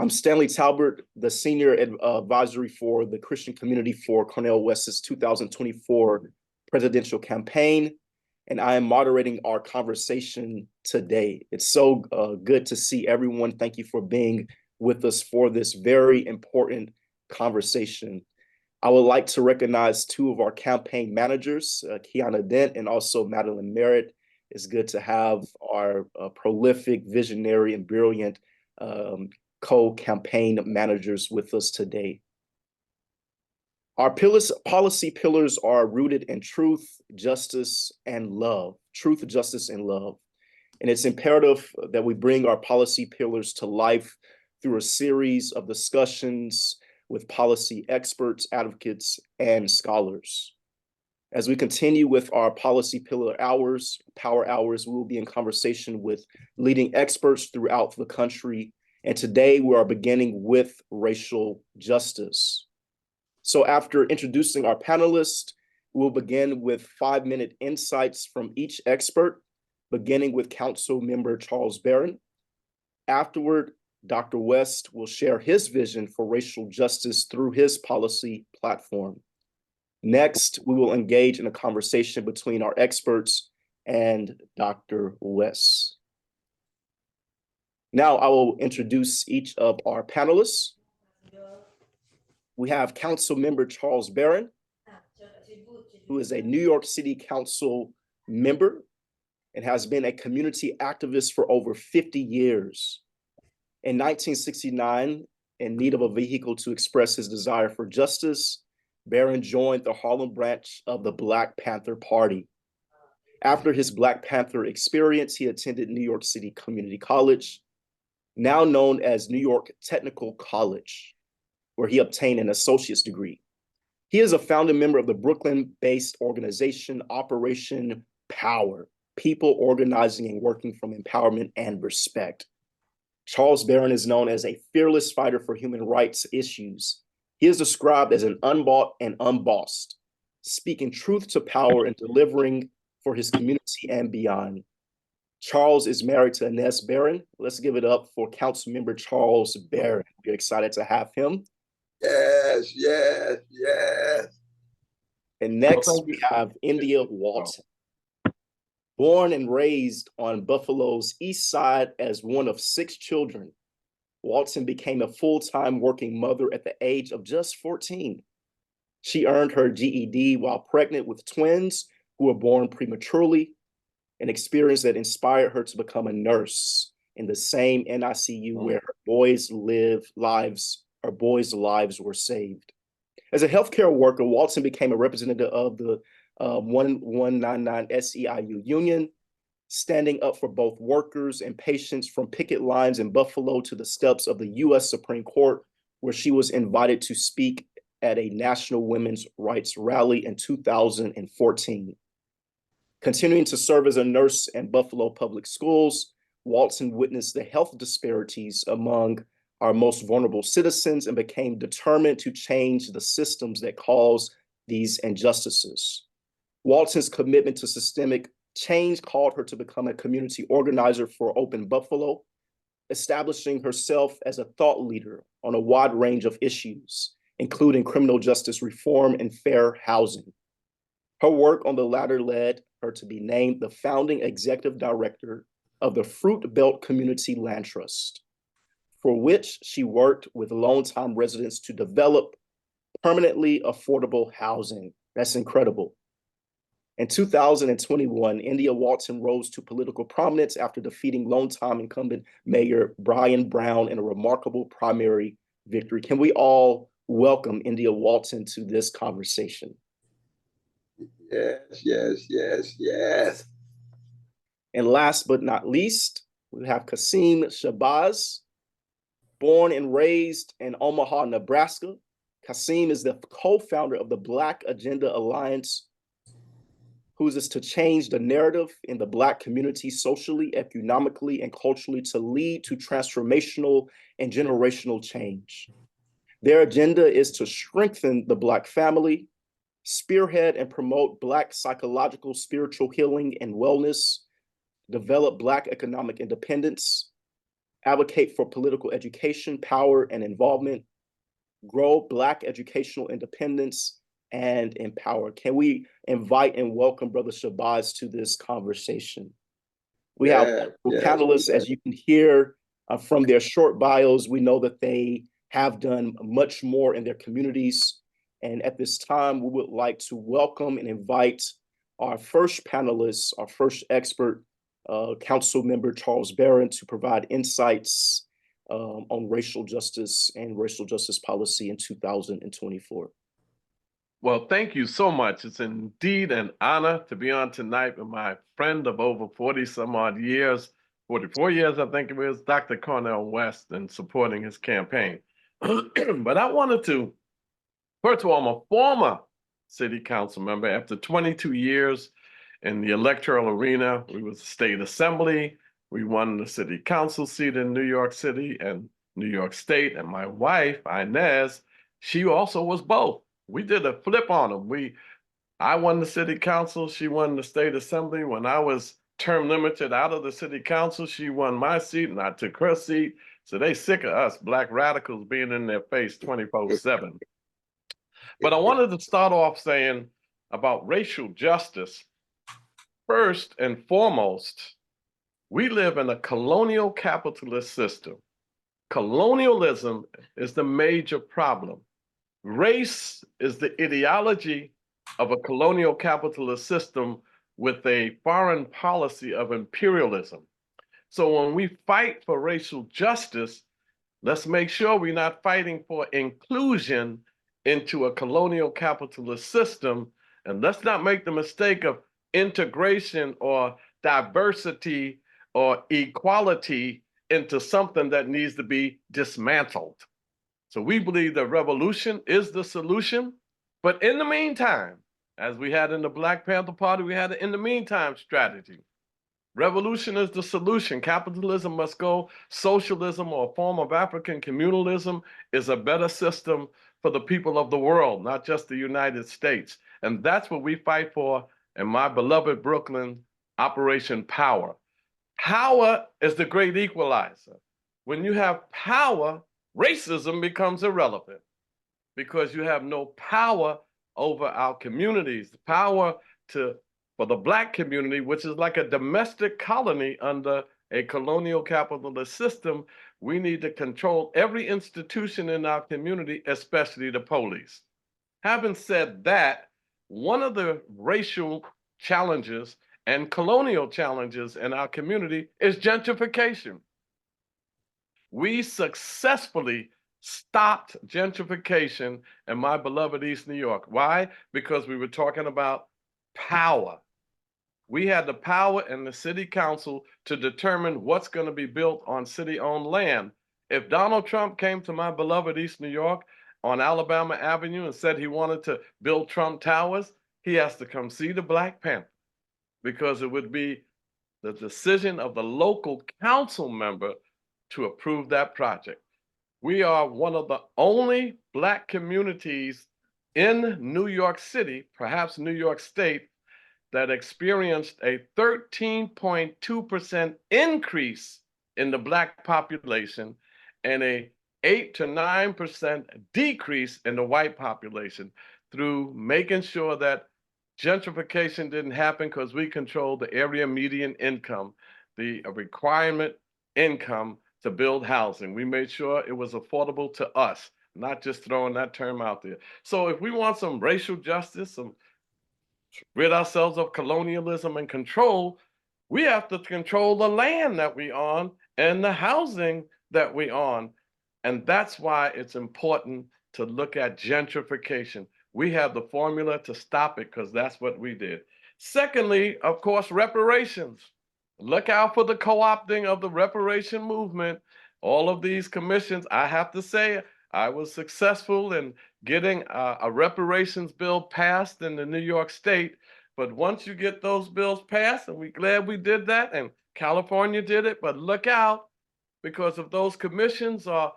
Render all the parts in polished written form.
I'm Stanley Talbert, the Senior Advisory for the Christian Community for Cornell West's 2024 presidential campaign, and I am moderating our conversation today. It's so good to see everyone. Thank you for being with us for this very important conversation. I would like to recognize two of our campaign managers, Kiana Dent and also Madeline Merritt. It's good to have our prolific, visionary, and brilliant co-campaign managers with us today. Our policy pillars are rooted in truth, justice, and love. Truth, justice, and love. And it's imperative that we bring our policy pillars to life through a series of discussions with policy experts, advocates, and scholars. As we continue with our policy pillar hours, power hours, we will be in conversation with leading experts throughout the country. And today we are beginning with racial justice. So after introducing our panelists, we'll begin with 5-minute insights from each expert, beginning with Council Member Charles Barron. Afterward, Dr. West will share his vision for racial justice through his policy platform. Next, we will engage in a conversation between our experts and Dr. West. Now I will introduce each of our panelists. We have Council Member Charles Barron, who is a New York City Council member and has been a community activist for over 50 years. In 1969, in need of a vehicle to express his desire for justice, Barron joined the Harlem branch of the Black Panther Party. After his Black Panther experience, he attended New York City Community College, now known as New York Technical College, where he obtained an associate's degree. He is a founding member of the Brooklyn-based organization Operation Power, people organizing and working from empowerment and respect. Charles Barron is known as a fearless fighter for human rights issues. He is described as an unbought and unbossed, speaking truth to power and delivering for his community and beyond. Charles is married to Inez Barron. Let's give it up for Council Member Charles Barron. We're excited to have him. Yes, yes, yes. And next we have India Walton. Born and raised on Buffalo's east side as one of 6 children, Walton became a full-time working mother at the age of just 14. She earned her GED while pregnant with twins who were born prematurely, an experience that inspired her to become a nurse in the same NICU where her boys' lives were saved. As a healthcare worker, Walton became a representative of the 1199 SEIU union, standing up for both workers and patients from picket lines in Buffalo to the steps of the U.S. Supreme Court, where she was invited to speak at a national women's rights rally in 2014. Continuing to serve as a nurse in Buffalo public schools, Walton witnessed the health disparities among our most vulnerable citizens and became determined to change the systems that cause these injustices. Walton's commitment to systemic change called her to become a community organizer for Open Buffalo, establishing herself as a thought leader on a wide range of issues, including criminal justice reform and fair housing. Her work on the latter led her to be named the founding executive director of the Fruit Belt Community Land Trust, for which she worked with longtime residents to develop permanently affordable housing. That's incredible. In 2021, India Walton rose to political prominence after defeating longtime incumbent Mayor Brian Brown in a remarkable primary victory. Can we all welcome India Walton to this conversation? Yes, yes, yes, yes. And last but not least, we have Qasim Shabazz. Born and raised in Omaha, Nebraska, Qasim is the co-founder of the Black Agenda Alliance, whose is to change the narrative in the Black community socially, economically, and culturally to lead to transformational and generational change. Their agenda is to strengthen the Black family, spearhead and promote Black psychological, spiritual healing and wellness, develop Black economic independence, advocate for political education, power, and involvement, grow Black educational independence, and empower. Can we invite and welcome Brother Shabazz to this conversation? We have panelists, as you can hear from their short bios. We know that they have done much more in their communities. And at this time, we would like to welcome and invite our first panelist, our first expert, Council Member Charles Barron, to provide insights on racial justice and racial justice policy in 2024. Well, thank you so much. It's indeed an honor to be on tonight with my friend of over 40 some odd years, 44 years, I think it was, Dr. Cornel West, and supporting his campaign. But I wanted to, first of all, I'm a former city council member. After 22 years in the electoral arena, we was a state assembly. We won the city council seat in New York City and New York State. And my wife, Inez, she also was both. We did a flip on them. I won the city council, she won the state assembly. When I was term limited out of the city council, she won my seat and I took her seat. So they sick of us Black radicals being in their face 24/7. But I wanted to start off saying about racial justice. First and foremost, we live in a colonial capitalist system. Colonialism is the major problem. Race is the ideology of a colonial capitalist system with a foreign policy of imperialism. So when we fight for racial justice, let's make sure we're not fighting for inclusion into a colonial capitalist system. And let's not make the mistake of integration or diversity or equality into something that needs to be dismantled. So we believe that revolution is the solution. But in the meantime, as we had in the Black Panther Party, we had an in the meantime strategy. Revolution is the solution. Capitalism must go. Socialism, or a form of African communalism, is a better system for the people of the world, not just the United States. And that's what we fight for in my beloved Brooklyn, Operation Power. Power is the great equalizer. When you have power, racism becomes irrelevant because you have no power over our communities. The power for the Black community, which is like a domestic colony under a colonial capitalist system, we need to control every institution in our community, especially the police. Having said that, one of the racial challenges and colonial challenges in our community is gentrification. We successfully stopped gentrification in my beloved East New York. Why? Because we were talking about power. We had the power in the city council to determine what's going to be built on city-owned land. If Donald Trump came to my beloved East New York on Alabama Avenue and said he wanted to build Trump Towers, he has to come see the Black Panther, because it would be the decision of the local council member to approve that project. We are one of the only Black communities in New York City, perhaps New York State, that experienced a 13.2% increase in the Black population and a 8 to 9% decrease in the white population through making sure that gentrification didn't happen, because we controlled the area median income, the requirement income to build housing. We made sure it was affordable to us, not just throwing that term out there. So if we want some racial justice, rid ourselves of colonialism and control, we have to control the land that we own and the housing that we own. And that's why it's important to look at gentrification. We have the formula to stop it, because that's what we did. Secondly, of course, reparations. Look out for the co-opting of the reparation movement. All of these commissions, I have to say, I was successful in getting a reparations bill passed in the New York State. But once you get those bills passed, and we're glad we did that, and California did it, but look out, because if those commissioners are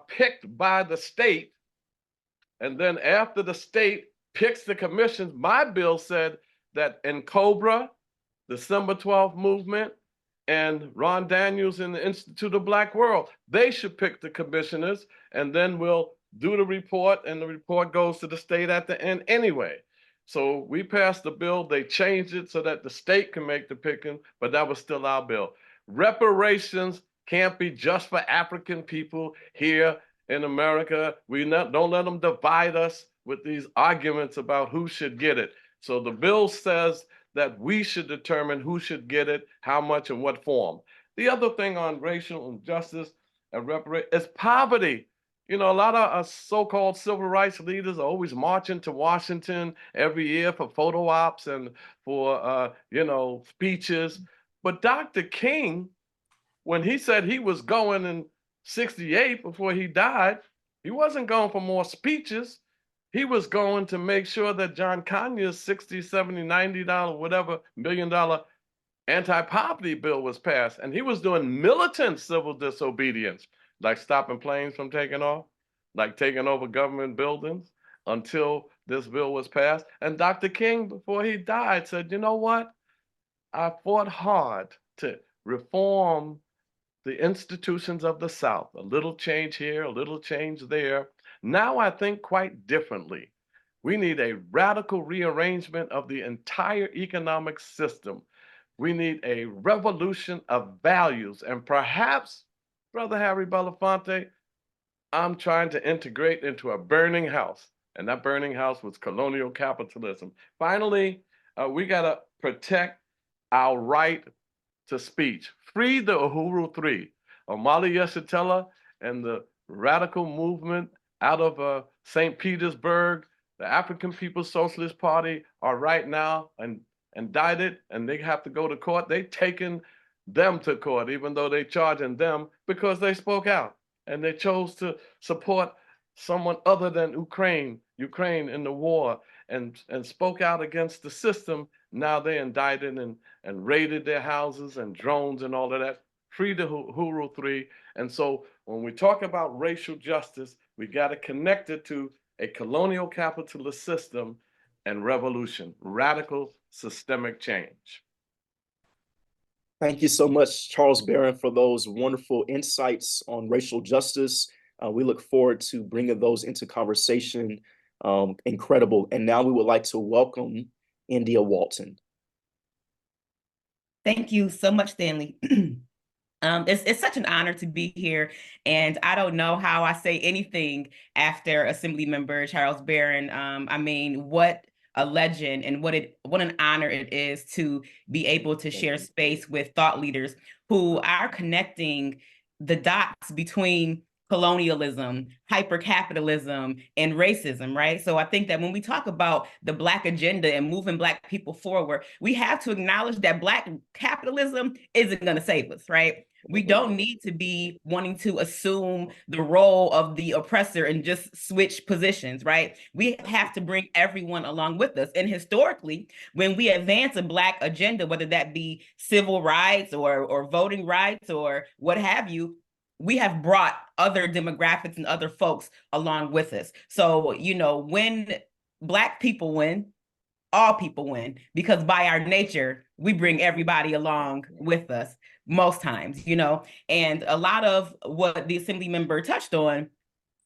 picked by the state, and then after the state picks the commissions, my bill said that in Cobra, December 12th movement, and Ron Daniels and the Institute of Black World. They should pick the commissioners, and then we'll do the report, and the report goes to the state at the end anyway. So we passed the bill. They changed it so that the state can make the picking, but that was still our bill. Reparations can't be just for African people here in America. Don't let them divide us with these arguments about who should get it. So the bill says that we should determine who should get it, how much, and what form. The other thing on racial injustice and reparation is poverty. You know, a lot of so-called civil rights leaders are always marching to Washington every year for photo ops and for, speeches. But Dr. King, when he said he was going in 68 before he died, he wasn't going for more speeches. He was going to make sure that John Conya's $60, $70, $90, whatever $1 million anti-poverty bill was passed. And he was doing militant civil disobedience, like stopping planes from taking off, like taking over government buildings until this bill was passed. And Dr. King, before he died, said, you know what? I fought hard to reform the institutions of the South, a little change here, a little change there. Now I think quite differently. We need a radical rearrangement of the entire economic system. We need a revolution of values. And perhaps, Brother Harry Belafonte, I'm trying to integrate into a burning house. And that burning house was colonial capitalism. Finally, we got to protect our right to speech. Free the Uhuru Three. Omali Yeshitela and the radical movement out of St. Petersburg, the African People's Socialist Party are right now indicted, and they have to go to court. They've taken them to court, even though they're charging them because they spoke out and they chose to support someone other than Ukraine in the war and spoke out against the system. Now they're indicted and raided their houses and drones and all of that. Free the Uhuru Three. And so when we talk about racial justice, we got to connect it to a colonial capitalist system and revolution, radical systemic change. Thank you so much, Charles Barron, for those wonderful insights on racial justice. We look forward to bringing those into conversation. Incredible. And now we would like to welcome India Walton. Thank you so much, Stanley. It's such an honor to be here, and I don't know how I say anything after Assemblymember Charles Barron. I mean, what a legend, and what an honor it is to be able to share space with thought leaders who are connecting the dots between colonialism, hypercapitalism, and racism, right? So I think that when we talk about the Black agenda and moving Black people forward, we have to acknowledge that Black capitalism isn't going to save us, right? We don't need to be wanting to assume the role of the oppressor and just switch positions, right? We have to bring everyone along with us. And historically, when we advance a Black agenda, whether that be civil rights or voting rights or what have you, we have brought other demographics and other folks along with us. So, when Black people win, all people win, because by our nature, we bring everybody along with us most times, and a lot of what the Assembly member touched on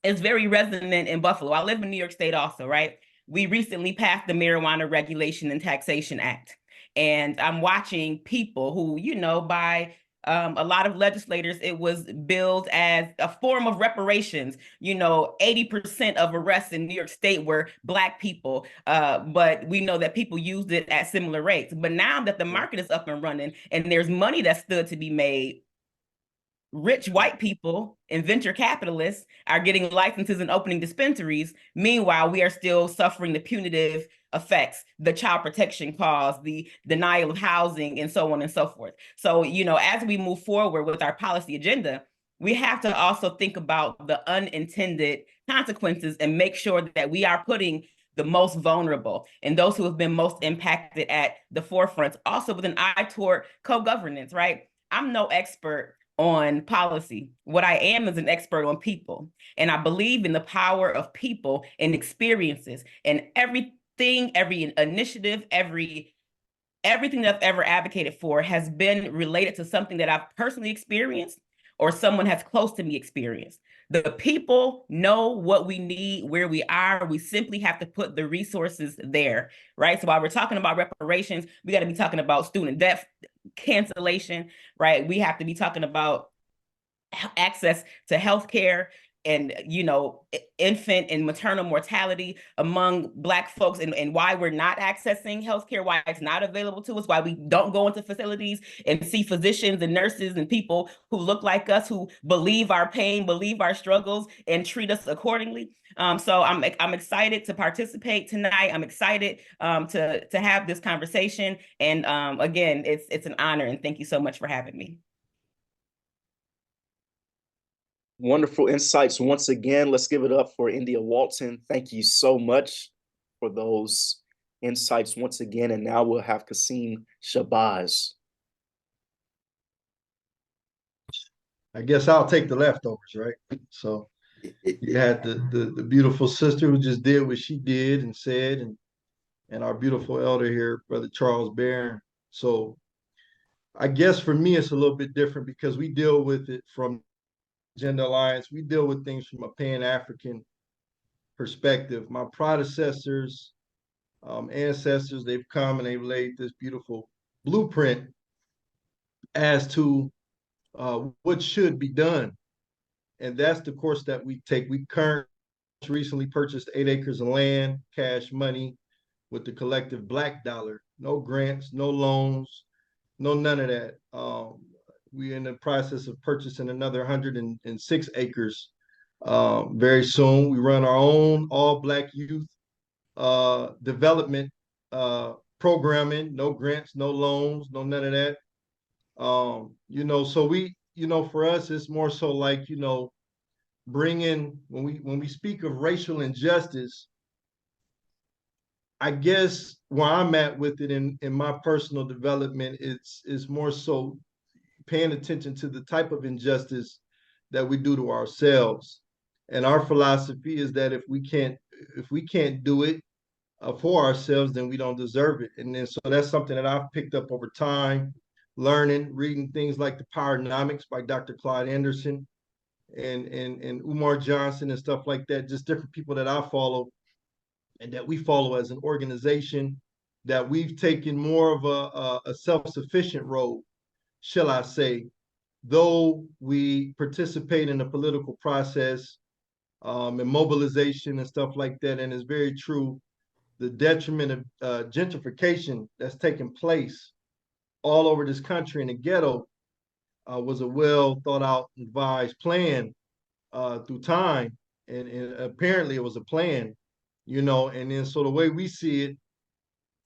is very resonant in Buffalo. I live in New York State also, right? We recently passed the Marijuana Regulation and Taxation Act. And I'm watching people who, by a lot of legislators, it was billed as a form of reparations. 80% of arrests in New York State were Black people, but we know that people used it at similar rates. But now that the market is up and running and there's money that stood to be made, rich white people and venture capitalists are getting licenses and opening dispensaries. Meanwhile, we are still suffering the punitive effects, the child protection costs, the denial of housing, and so on and so forth. So, as we move forward with our policy agenda, we have to also think about the unintended consequences and make sure that we are putting the most vulnerable and those who have been most impacted at the forefront, also with an eye toward co-governance, right? I'm no expert on policy. What I am is an expert on people. And I believe in the power of people and experiences, and every initiative, every everything that I've ever advocated for has been related to something that I've personally experienced or someone has close to me experienced. The people know what we need, where we are. We simply have to put the resources there, right? So while we're talking about reparations, we got to be talking about student debt cancellation, right? We have to be talking about access to healthcare and, you know, infant and maternal mortality among Black folks, and why we're not accessing healthcare, why it's not available to us, why we don't go into facilities and see physicians and nurses and people who look like us, who believe our pain, believe our struggles, and treat us accordingly. So I'm excited to participate tonight. I'm excited to have this conversation. And again, it's an honor, and thank you so much for having me. Wonderful insights. Once again, let's give it up for India Walton. Thank you so much for those insights once again. And now we'll have Qasim Shabazz. I guess I'll take the leftovers, right? So you had the beautiful sister who just did what she did and said, and our beautiful elder here, Brother Charles Barron. So I guess for me, it's a little bit different because we deal with it from Gender Alliance. We deal with things from a Pan-African perspective. My predecessors, ancestors, they've come and they've laid this beautiful blueprint as to what should be done. And that's the course that we take. We currently recently purchased 8 acres of land, cash money, with the collective Black dollar. No grants, no loans, no none of that. We're in the process of purchasing another 106 acres very soon. We run our own all Black youth development programming, no grants, no loans, no none of that. You know, so we, you know, for us, it's more so like, you know, bringing, when we speak of racial injustice, I guess where I'm at with it in my personal development, it's more so paying attention to the type of injustice that we do to ourselves. And our philosophy is that if we can't do it for ourselves, then we don't deserve it. And then so that's something that I've picked up over time, learning, reading things like The Powernomics by Dr. Claude Anderson and Umar Johnson and stuff like that, just different people that I follow and that we follow as an organization, that we've taken more of a self-sufficient role, shall I say, though we participate in the political process and mobilization and stuff like that. And it's very true, the detriment of gentrification that's taken place all over this country in the ghetto was a well thought out, advised plan through time. And apparently it was a plan, you know, and then so the way we see it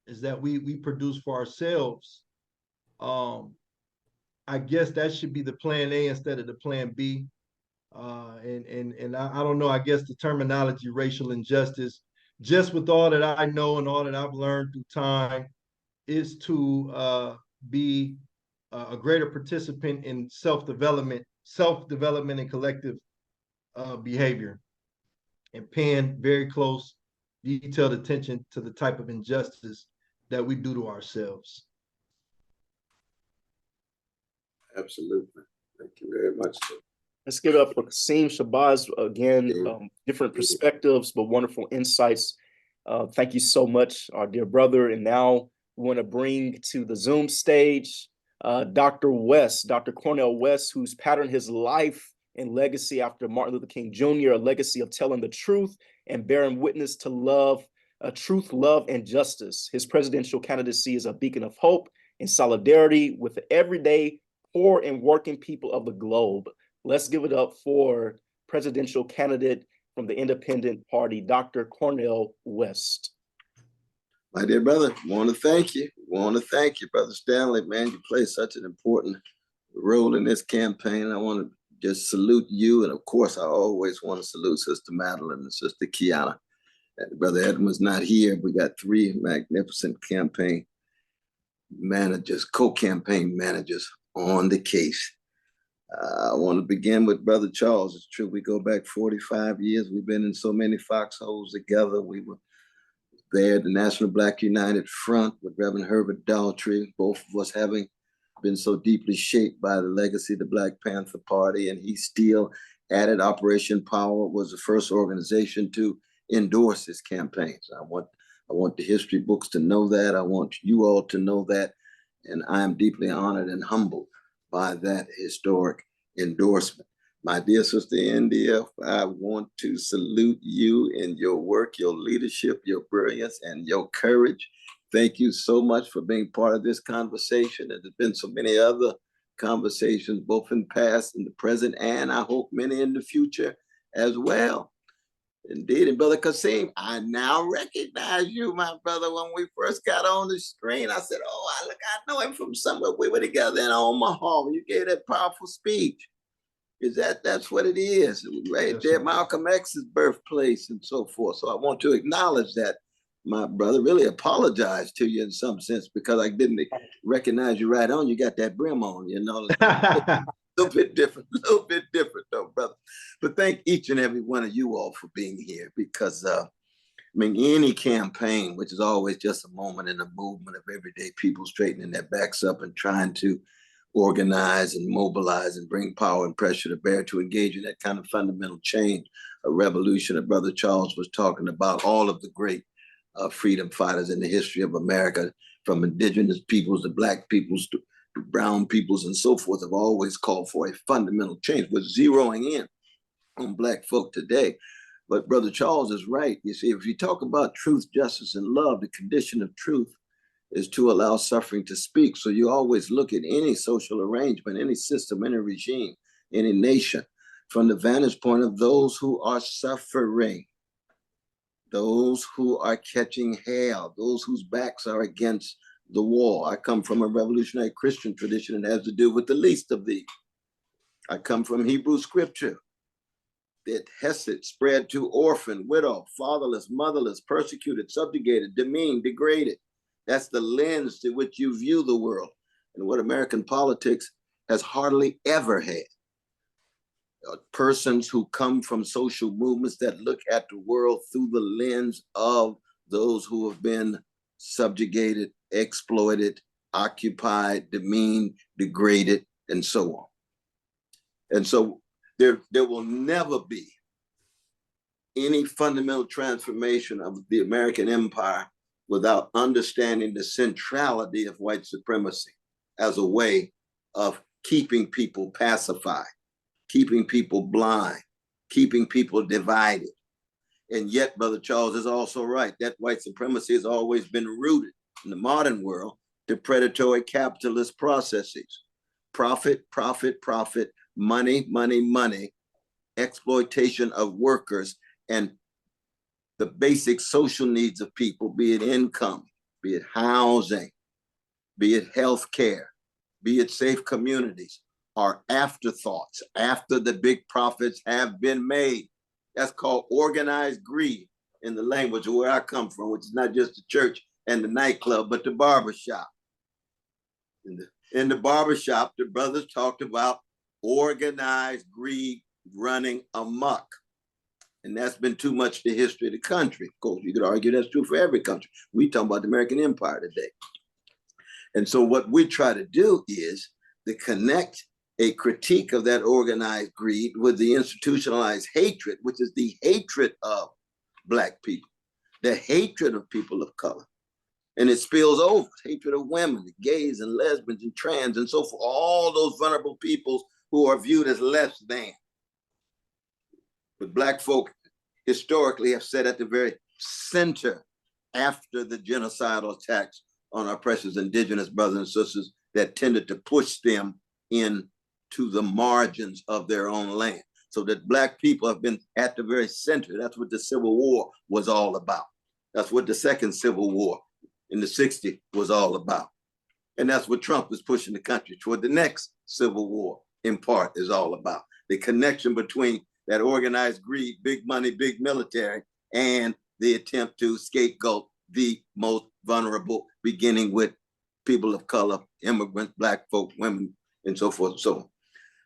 is that we produce for ourselves. I guess that should be the plan A instead of the plan B. And I don't know, I guess the terminology racial injustice, just with all that I know and all that I've learned through time, is to be a greater participant in self-development and collective behavior, and paying very close, detailed attention to the type of injustice that we do to ourselves. Absolutely. Thank you very much. Let's give it up for Qasim Shabazz again. Different perspectives, but wonderful insights. Thank you so much, our dear brother. And now we want to bring to the Zoom stage Dr. West, Dr. Cornel West, who's patterned his life and legacy after Martin Luther King Jr., a legacy of telling the truth and bearing witness to love, truth, love, and justice. His presidential candidacy is a beacon of hope and solidarity with the everyday poor and working people of the globe. Let's give it up for presidential candidate from the Independent Party, Dr. Cornel West. My dear brother, want to thank you. Want to thank you, Brother Stanley. Man, you play such an important role in this campaign. I want to just salute you. And of course, I always want to salute Sister Madeline and Sister Kiana. And Brother Edmund's not here. We got 3 magnificent campaign managers, co-campaign managers on the case. I want to begin with Brother Charles. It's true, we go back 45 years. We've been in so many foxholes together. We were there, the National Black United Front with Reverend Herbert Daltrey, both of us having been so deeply shaped by the legacy of the Black Panther Party, and he still added. Operation Power was the first organization to endorse his campaigns. I want the history books to know that. I want you all to know that. And I am deeply honored and humbled by that historic endorsement. My dear sister India, I want to salute you in your work, your leadership, your brilliance, and your courage. Thank you so much for being part of this conversation. There's been so many other conversations, both in the past, in the present, and I hope many in the future as well. Indeed, and Brother Qasim, I now recognize you, my brother. When we first got on the screen, I said, oh, I know him from somewhere. We were together in Omaha. You gave that powerful speech. That's what it is, right there, Malcolm X's birthplace and so forth. So I want to acknowledge that, my brother. Really apologize to you in some sense because I didn't recognize you right on. You got that brim on, you know. A little bit different though, brother. But thank each and every one of you all for being here because, I mean, any campaign, which is always just a moment in the movement of everyday people straightening their backs up and trying to organize and mobilize and bring power and pressure to bear to engage in that kind of fundamental change, a revolution that Brother Charles was talking about, all of the great freedom fighters in the history of America, from indigenous peoples to Black peoples to brown peoples and so forth, have always called for a fundamental change. We're zeroing in on Black folk today. But Brother Charles is right. You see, if you talk about truth, justice, and love, the condition of truth is to allow suffering to speak. So you always look at any social arrangement, any system, any regime, any nation, from the vantage point of those who are suffering, those who are catching hell, those whose backs are against the wall. I come from a revolutionary Christian tradition and has to do with the least of these. I come from Hebrew scripture that Hesed spread to orphan, widow, fatherless, motherless, persecuted, subjugated, demeaned, degraded. That's the lens through which you view the world, and what American politics has hardly ever had. Persons who come from social movements that look at the world through the lens of those who have been subjugated, exploited, occupied, demeaned, degraded, and so on. And so there will never be any fundamental transformation of the American empire without understanding the centrality of white supremacy as a way of keeping people pacified, keeping people blind, keeping people divided. And yet, Brother Charles is also right, that white supremacy has always been rooted in the modern world to predatory capitalist processes. Profit, profit, profit, money, money, money, exploitation of workers, and the basic social needs of people, be it income, be it housing, be it healthcare, be it safe communities, are afterthoughts after the big profits have been made. That's called organized greed in the language of where I come from, which is not just the church and the nightclub, but the barbershop. In the barbershop, the brothers talked about organized greed running amok. And that's been too much the history of the country. Of course, you could argue that's true for every country. We talk about the American empire today. And so what we try to do is to connect a critique of that organized greed with the institutionalized hatred, which is the hatred of Black people, the hatred of people of color. And it spills over, hatred of women, gays and lesbians and trans and so forth, all those vulnerable peoples who are viewed as less than. But Black folk historically have sat at the very center after the genocidal attacks on our precious indigenous brothers and sisters that tended to push them into the margins of their own land. So that Black people have been at the very center. That's what the Civil War was all about. That's what the second Civil War in the 60s was all about. And that's what Trump is pushing the country toward. The next Civil War, in part, is all about. The connection between that organized greed, big money, big military, and the attempt to scapegoat the most vulnerable, beginning with people of color, immigrants, Black folk, women, and so forth and so on.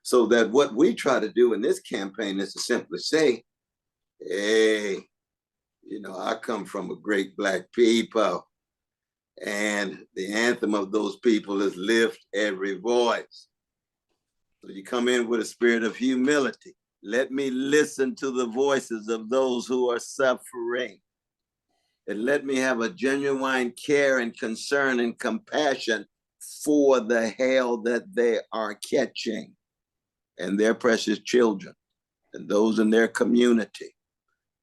So that what we try to do in this campaign is to simply say, hey, You know, I come from a great Black people, and the anthem of those people is lift every voice. So you come in with a spirit of humility. Let me listen to the voices of those who are suffering. And let me have a genuine care and concern and compassion for the hell that they are catching and their precious children and those in their community.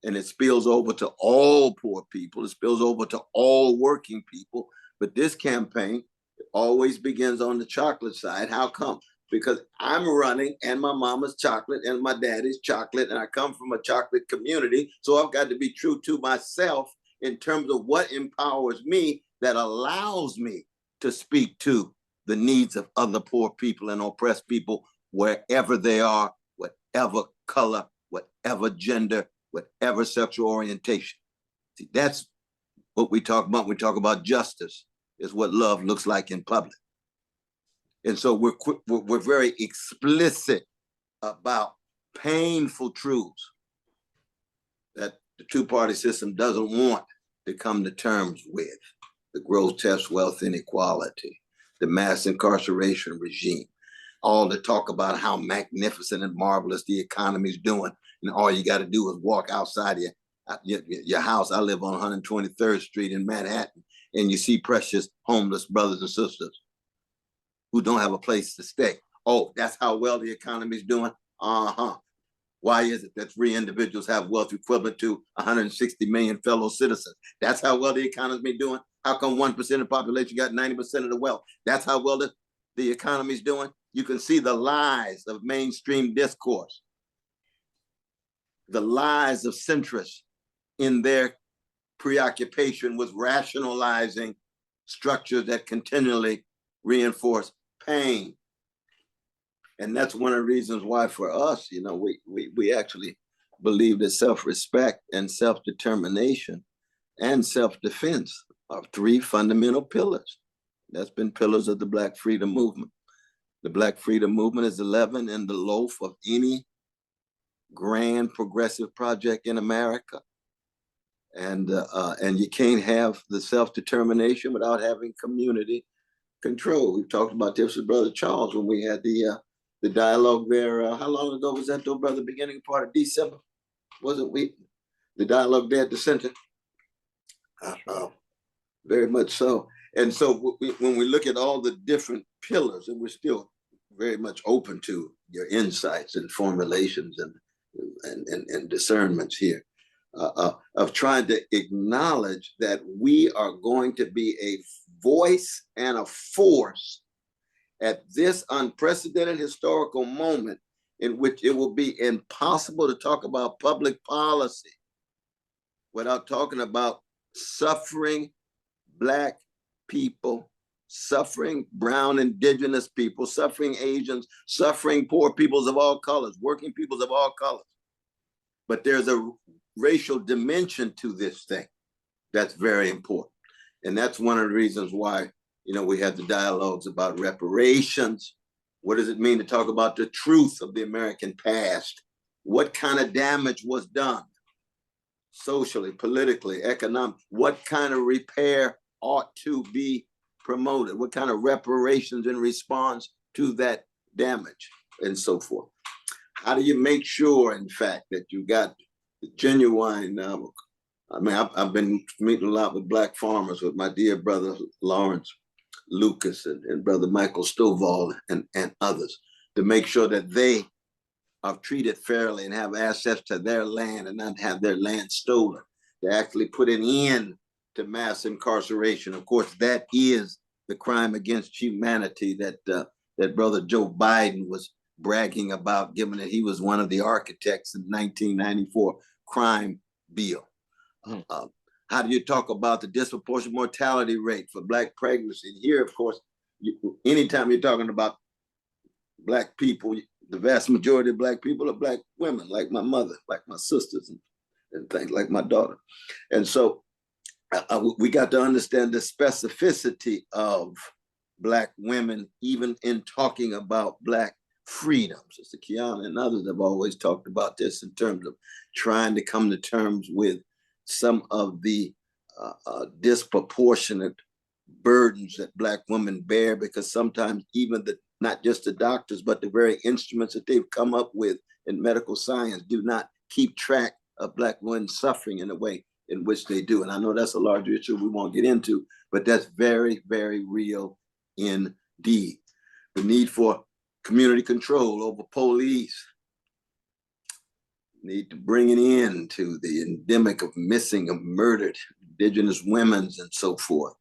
And it spills over to all poor people. It spills over to all working people. But this campaign always begins on the chocolate side. How come? Because I'm running and my mama's chocolate and my daddy's chocolate, and I come from a chocolate community. So I've got to be true to myself in terms of what empowers me, that allows me to speak to the needs of other poor people and oppressed people wherever they are, whatever color, whatever gender, whatever sexual orientation. See, that's what we talk about when we talk about justice, is what love looks like in public. And so we're very explicit about painful truths that the two-party system doesn't want to come to terms with: the grotesque wealth inequality, the mass incarceration regime, all the talk about how magnificent and marvelous the economy's doing, and all you got to do is walk outside your house. I live on 123rd Street in Manhattan, and you see precious homeless brothers and sisters who don't have a place to stay. Oh, that's how well the economy's doing? Uh-huh. Why is it that 3 individuals have wealth equivalent to 160 million fellow citizens? That's how well the economy's doing? How come 1% of the population got 90% of the wealth? That's how well the economy's doing? You can see the lies of mainstream discourse, the lies of centrists in their preoccupation with rationalizing structures that continually reinforce pain. And that's one of the reasons why for us, you know, we actually believe that self-respect and self-determination and self-defense are 3 fundamental pillars. That's been pillars of the Black freedom movement. The Black freedom movement is 11 in the loaf of any grand progressive project in America. And you can't have the self-determination without having community control. We've talked about this with Brother Charles when we had the dialogue there. How long ago was that, though, brother? Beginning part of December, wasn't we? The dialogue there at the center. Very much so. And so when we look at all the different pillars, and we're still very much open to your insights and formulations and discernments here, of trying to acknowledge that we are going to be a voice and a force at this unprecedented historical moment in which it will be impossible to talk about public policy without talking about suffering Black people, suffering brown indigenous people, suffering Asians, suffering poor peoples of all colors, working peoples of all colors. But there's a racial dimension to this thing that's very important. And that's one of the reasons why, you know, we have the dialogues about reparations. What does it mean to talk about the truth of the American past? What kind of damage was done socially, politically, economically? What kind of repair ought to be promoted? What kind of reparations in response to that damage, and so forth? How do you make sure, in fact, that you got the genuine, I mean, I've been meeting a lot with Black farmers with my dear brother Lawrence Lucas and brother Michael Stovall and others, to make sure that they are treated fairly and have access to their land and not have their land stolen, to actually put an end to mass incarceration. Of course, that is the crime against humanity that brother Joe Biden was bragging about, given that he was one of the architects in 1994 crime bill. How do you talk about the disproportionate mortality rate for Black pregnancy? And here, of course, anytime you're talking about Black people, the vast majority of Black people are Black women, like my mother, like my sisters, and things like my daughter. And so we got to understand the specificity of Black women, even in talking about Black freedom. Sister Kiana and others have always talked about this in terms of trying to come to terms with some of the disproportionate burdens that Black women bear, because sometimes even not just the doctors, but the very instruments that they've come up with in medical science do not keep track of Black women suffering in the way in which they do. And I know that's a larger issue we won't get into, but that's very, very real indeed. The need for community control over police, need to bring an end to the endemic of missing, of murdered Indigenous women and so forth.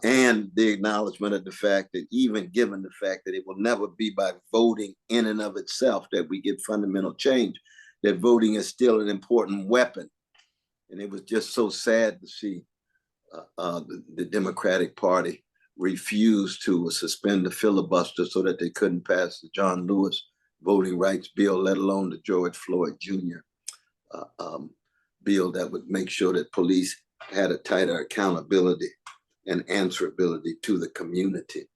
And the acknowledgement of the fact that even given the fact that it will never be by voting in and of itself that we get fundamental change, that voting is still an important weapon. And it was just so sad to see the Democratic Party refuse to suspend the filibuster so that they couldn't pass the John Lewis voting rights bill, let alone the George Floyd Jr. Bill that would make sure that police had a tighter accountability and answerability to the community.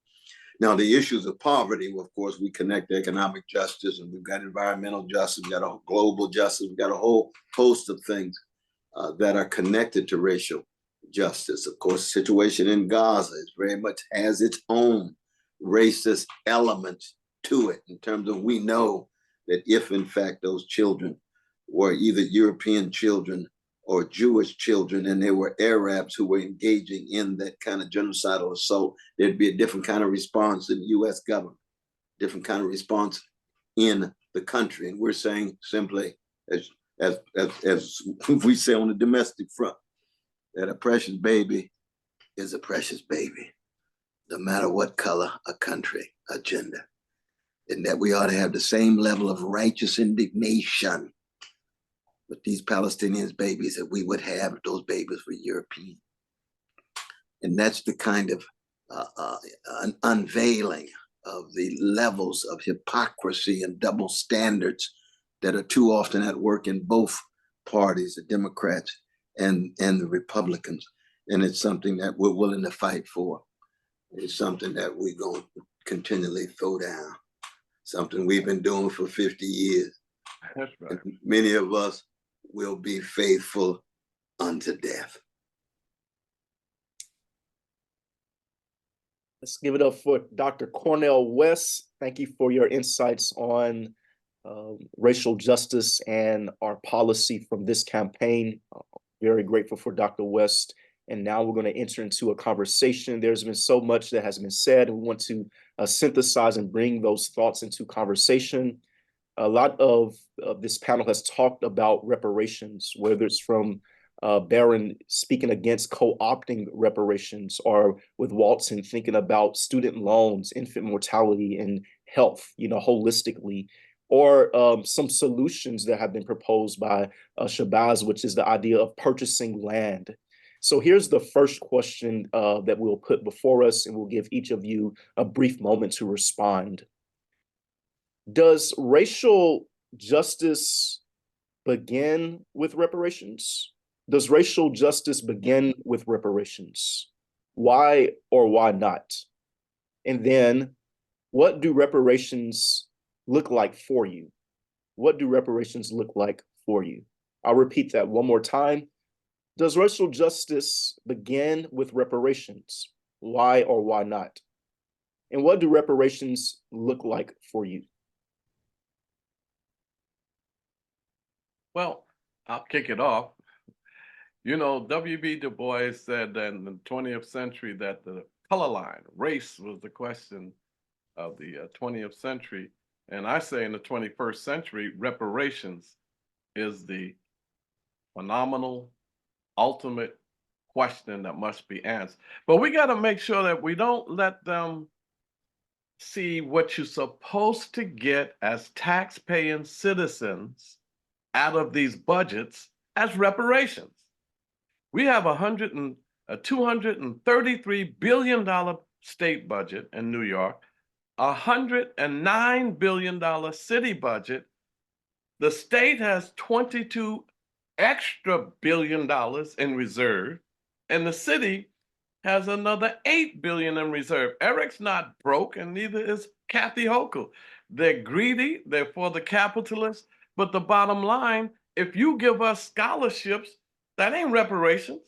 Now, the issues of poverty, well, of course, we connect economic justice, and we've got environmental justice, we've got a global justice, we've got a whole host of things that are connected to racial justice. Of course, the situation in Gaza is very much has its own racist elements to it, in terms of we know that if in fact those children were either European children or Jewish children, and they were Arabs who were engaging in that kind of genocidal assault, there'd be a different kind of response in the US government, different kind of response in the country. And we're saying simply, as we say on the domestic front, that a precious baby is a precious baby, no matter what color, a country, a gender. And that we ought to have the same level of righteous indignation with these Palestinians babies that we would have if those babies were European. And that's the kind of an unveiling of the levels of hypocrisy and double standards that are too often at work in both parties, the Democrats and the Republicans. And it's something that we're willing to fight for. It's something that we're going to continually throw down, something we've been doing for 50 years. That's right. And many of us will be faithful unto death. Let's give it up for Dr. Cornel West. Thank you for your insights on racial justice and our policy from this campaign. Very grateful for Dr. West. And now we're going to enter into a conversation. There's been so much that has been said, and we want to synthesize and bring those thoughts into conversation. A lot of this panel has talked about reparations, whether it's from Barron speaking against co-opting reparations, or with Walton thinking about student loans, infant mortality, and health, holistically, or some solutions that have been proposed by Shabazz, which is the idea of purchasing land. So here's the first question that we'll put before us, and we'll give each of you a brief moment to respond. Does racial justice begin with reparations? Does racial justice begin with reparations? Why or why not? And then, what do reparations look like for you? What do reparations look like for you? I'll repeat that one more time. Does racial justice begin with reparations? Why or why not? And what do reparations look like for you? Well, I'll kick it off. W.B. Du Bois said that in the 20th century that the color line, race, was the question of the 20th century. And I say in the 21st century, reparations is the phenomenal, ultimate question that must be answered. But we got to make sure that we don't let them see what you're supposed to get as tax-paying citizens out of these budgets as reparations. We have a $233 billion state budget in New York, a $109 billion city budget. The state has $22 extra billion in reserve, and the city has another $8 billion in reserve. Eric's not broke, and neither is Kathy Hochul. They're greedy, they're for the capitalists, but the bottom line, if you give us scholarships, That ain't reparations.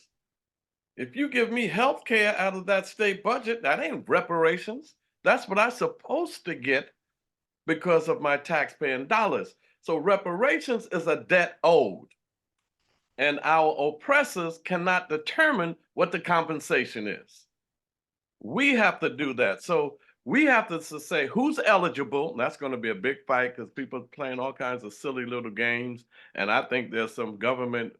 If you give me health care out of that state budget, that ain't reparations. That's what I'm supposed to get because of my taxpaying dollars. So reparations is a debt owed. And our oppressors cannot determine what the compensation is. We have to do that. So we have to say who's eligible. That's going to be a big fight because people are playing all kinds of silly little games. And I think there's some government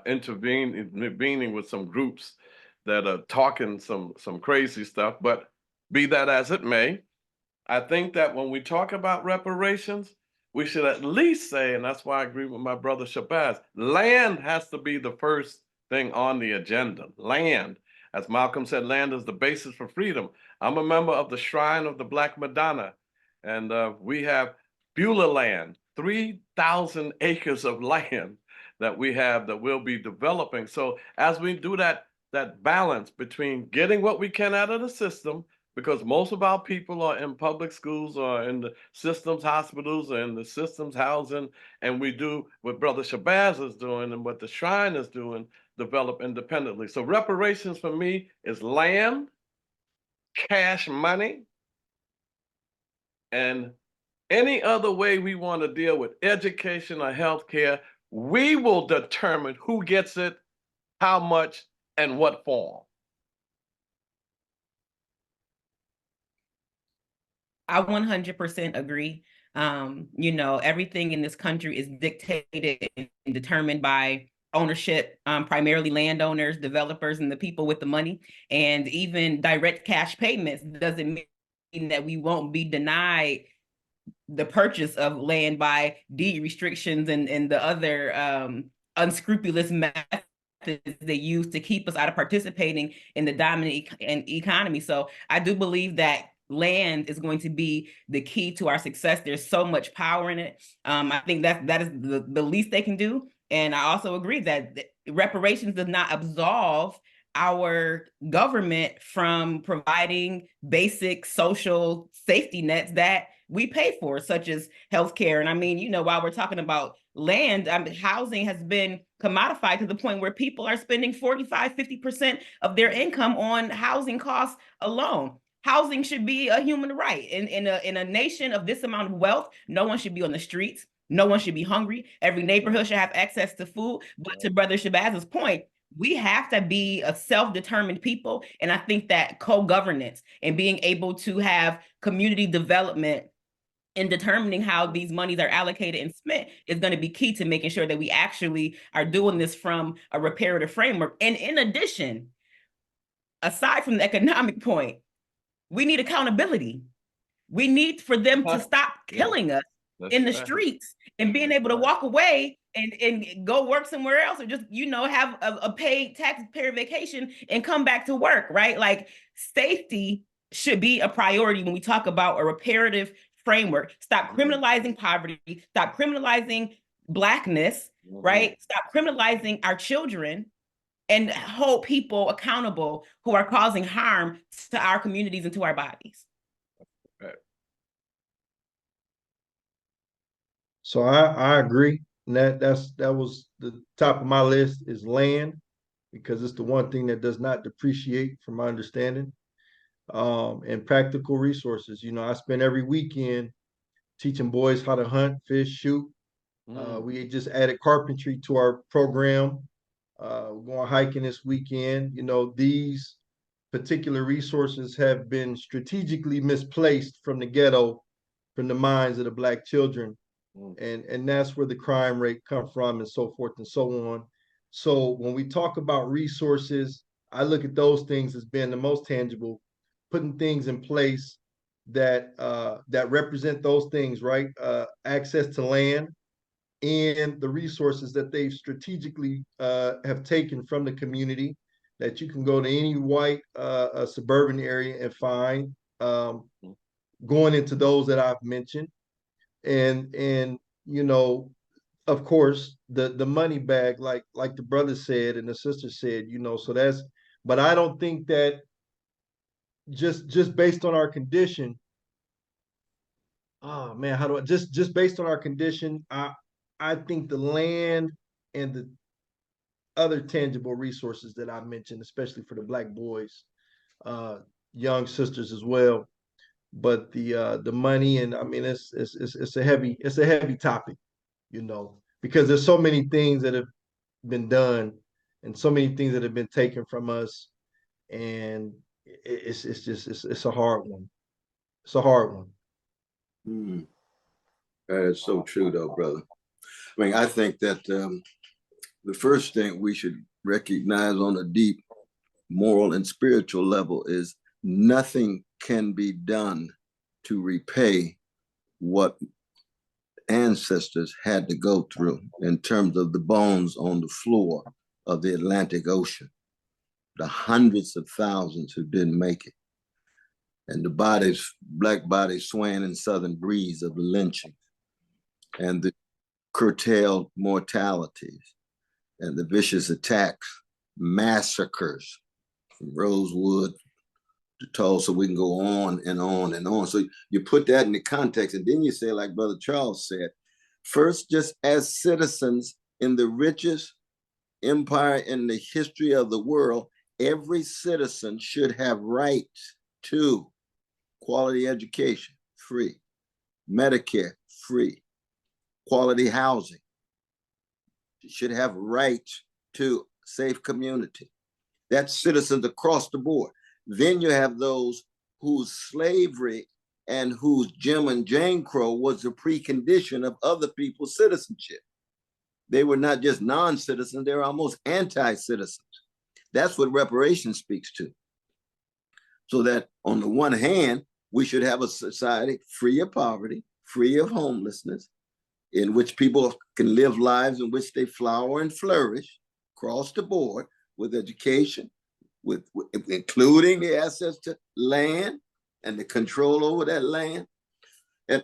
intervening with some groups that are talking some crazy stuff. But be that as it may, I think that when we talk about reparations, we should at least say, and that's why I agree with my brother Shabazz, land has to be the first thing on the agenda. Land. As Malcolm said, land is the basis for freedom. I'm a member of the Shrine of the Black Madonna, and we have Beulah land, 3,000 acres of land that we have that we'll be developing. So as we do that balance between getting what we can out of the system, because most of our people are in public schools or in the systems hospitals or in the systems housing, and we do what Brother Shabazz is doing and what the Shrine is doing, develop independently. So reparations for me is land, cash money, and any other way we want to deal with education or healthcare, we will determine who gets it, how much, and what form. I 100% agree. You know, everything in this country is dictated and determined by ownership, primarily landowners, developers, and the people with the money. And even direct cash payments doesn't mean that we won't be denied the purchase of land by deed restrictions and the other unscrupulous methods they use to keep us out of participating in the dominant economy. So I do believe that land is going to be the key to our success. There's so much power in it. I think that is the least they can do. And I also agree that reparations does not absolve our government from providing basic social safety nets that we pay for, such as healthcare. And I mean, you know, while we're talking about land, housing has been commodified to the point where people are spending 45–50% of their income on housing costs alone. Housing should be a human right. In a nation of this amount of wealth, no one should be on the streets. No one should be hungry. Every neighborhood should have access to food. But to Brother Shabazz's point, we have to be a self-determined people. And I think that co-governance and being able to have community development in determining how these monies are allocated and spent is going to be key to making sure that we actually are doing this from a reparative framework. And in addition, aside from the economic point, we need accountability. We need for them to stop killing us in the streets and being able to walk away and go work somewhere else, or just, you know, have a paid taxpayer vacation and come back to work, right? Like, safety should be a priority when we talk about a reparative framework. Stop criminalizing poverty, stop criminalizing Blackness, right? Stop criminalizing our children, and hold people accountable who are causing harm to our communities and to our bodies. So I agree. And that was the top of my list is land, because it's the one thing that does not depreciate from my understanding. And practical resources. You know, I spend every weekend teaching boys how to hunt, fish, shoot. We just added carpentry to our program. We're going hiking this weekend. You know, these particular resources have been strategically misplaced from the ghetto, from the minds of the Black children. And that's where the crime rate come from, and so forth and so on. So when we talk about resources, I look at those things as being the most tangible, putting things in place that that represent those things, right? Access to land and the resources that they've strategically have taken from the community, that you can go to any white suburban area and find, going into those that I've mentioned. And you know, of course, the money bag, like the brother said and the sister said, you know, so that's, but I don't think that just based on our condition, oh man, how do I just based on our condition, I think the land and other tangible resources that I mentioned, especially for the Black boys, young sisters as well. But the money, and I mean, it's a heavy topic, you know, because there's so many things that have been done and so many things that have been taken from us, and it's a hard one. It's a hard one. Mm. That is so true, though, brother. I mean, I think that the first thing we should recognize on a deep moral and spiritual level is nothing can be done to repay what ancestors had to go through in terms of the bones on the floor of the Atlantic Ocean, the hundreds of thousands who didn't make it, and the bodies, Black bodies swaying in southern breeze of the lynching, and the curtailed mortalities, and the vicious attacks, massacres from Rosewood to Tulsa. We can go on and on and on. So you put that in the context, and then you say, like Brother Charles said, first, just as citizens in the richest empire in the history of the world, every citizen should have rights to quality education, free, Medicare, free, quality housing. You should have rights to safe community. That's citizens across the board. Then you have those whose slavery and whose Jim and Jane Crow was a precondition of other people's citizenship. They were not just non-citizens, they were almost anti-citizens. That's what reparations speaks to. So that on the one hand, we should have a society free of poverty, free of homelessness, in which people can live lives in which they flower and flourish across the board with education, with including the access to land and the control over that land,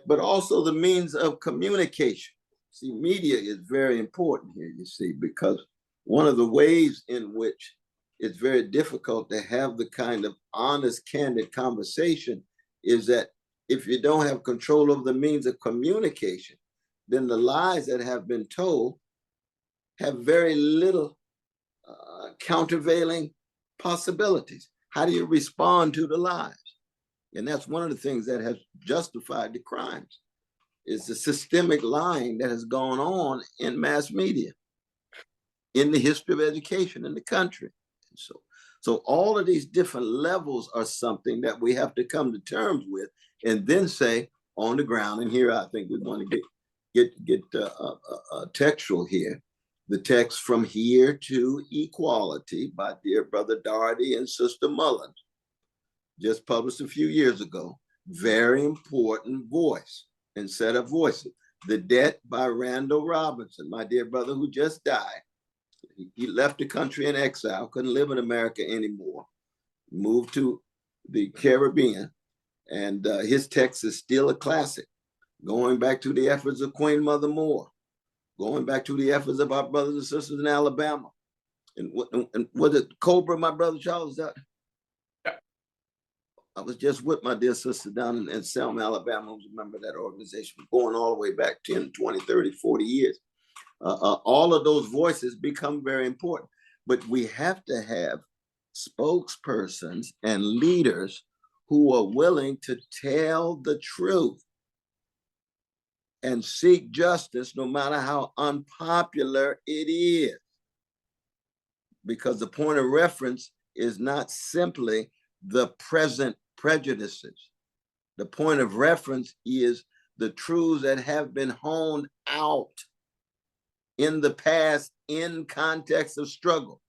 but also the means of communication. See, media is very important here, you see, because one of the ways in which it's very difficult to have the kind of honest, candid conversation is that if you don't have control of the means of communication, then the lies that have been told have very little countervailing possibilities. How do you respond to the lies? And that's one of the things that has justified the crimes, is the systemic lying that has gone on in mass media, in the history of education in the country. And so all of these different levels are something that we have to come to terms with and then say on the ground. And here I think we want to get textual here. The text From Here to Equality by dear brother Doherty and sister Mullins, just published a few years ago. Very important voice and set of voices. The Debt by Randall Robinson, my dear brother who just died. He left the country in exile, couldn't live in America anymore, moved to the Caribbean, and his text is still a classic, going back to the efforts of Queen Mother Moore, going back to the efforts of our brothers and sisters in Alabama. And was it Cobra, my brother Charles? Yeah. I was just with my dear sister down in Selma, Alabama, who's a member of that organization, going all the way back 10, 20, 30, 40 years. All of those voices become very important, but we have to have spokespersons and leaders who are willing to tell the truth and seek justice no matter how unpopular it is. Because the point of reference is not simply the present prejudices. The point of reference is the truths that have been honed out in the past in context of struggle.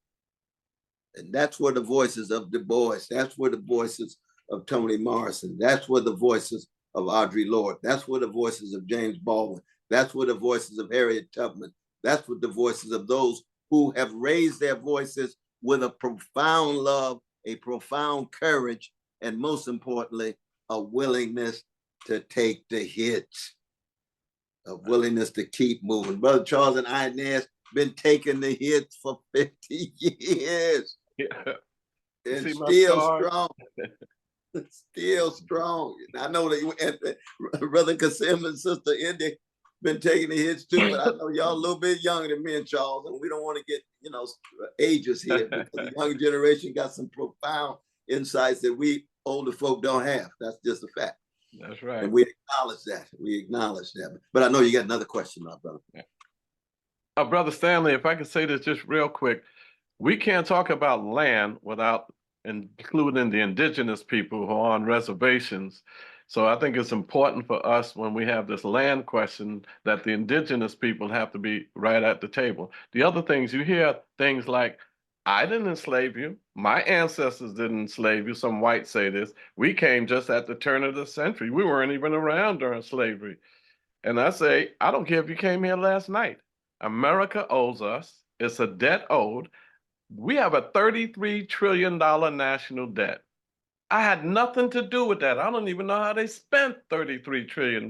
And that's where the voices of Du Bois, that's where the voices of Toni Morrison, that's where the voices of Audre Lorde, that's where the voices of James Baldwin, that's where the voices of Harriet Tubman, that's what the voices of those who have raised their voices with a profound love, a profound courage, and most importantly, a willingness to take the hits, a willingness to keep moving. Brother Charles and Inez been taking the hits for 50 years. Yeah. And still strong. Still strong. I know that Brother Qasim and Sister Indy, been taking the hits too, but I know y'all a little bit younger than me and Charles, and we don't want to get, ages here because the younger generation got some profound insights that we older folk don't have. That's just a fact. That's right. And we acknowledge that. We acknowledge that. But I know you got another question, my brother. Brother Stanley, if I could say this just real quick, we can't talk about land without including the indigenous people who are on reservations. So I think it's important for us when we have this land question that the indigenous people have to be right at the table. The other things, you hear things like, I didn't enslave you. My ancestors didn't enslave you. Some whites say this. We came just at the turn of the century. We weren't even around during slavery. And I say, I don't care if you came here last night. America owes us. It's a debt owed. We have a $33 trillion national debt. I had nothing to do with that. I don't even know how they spent $33 trillion.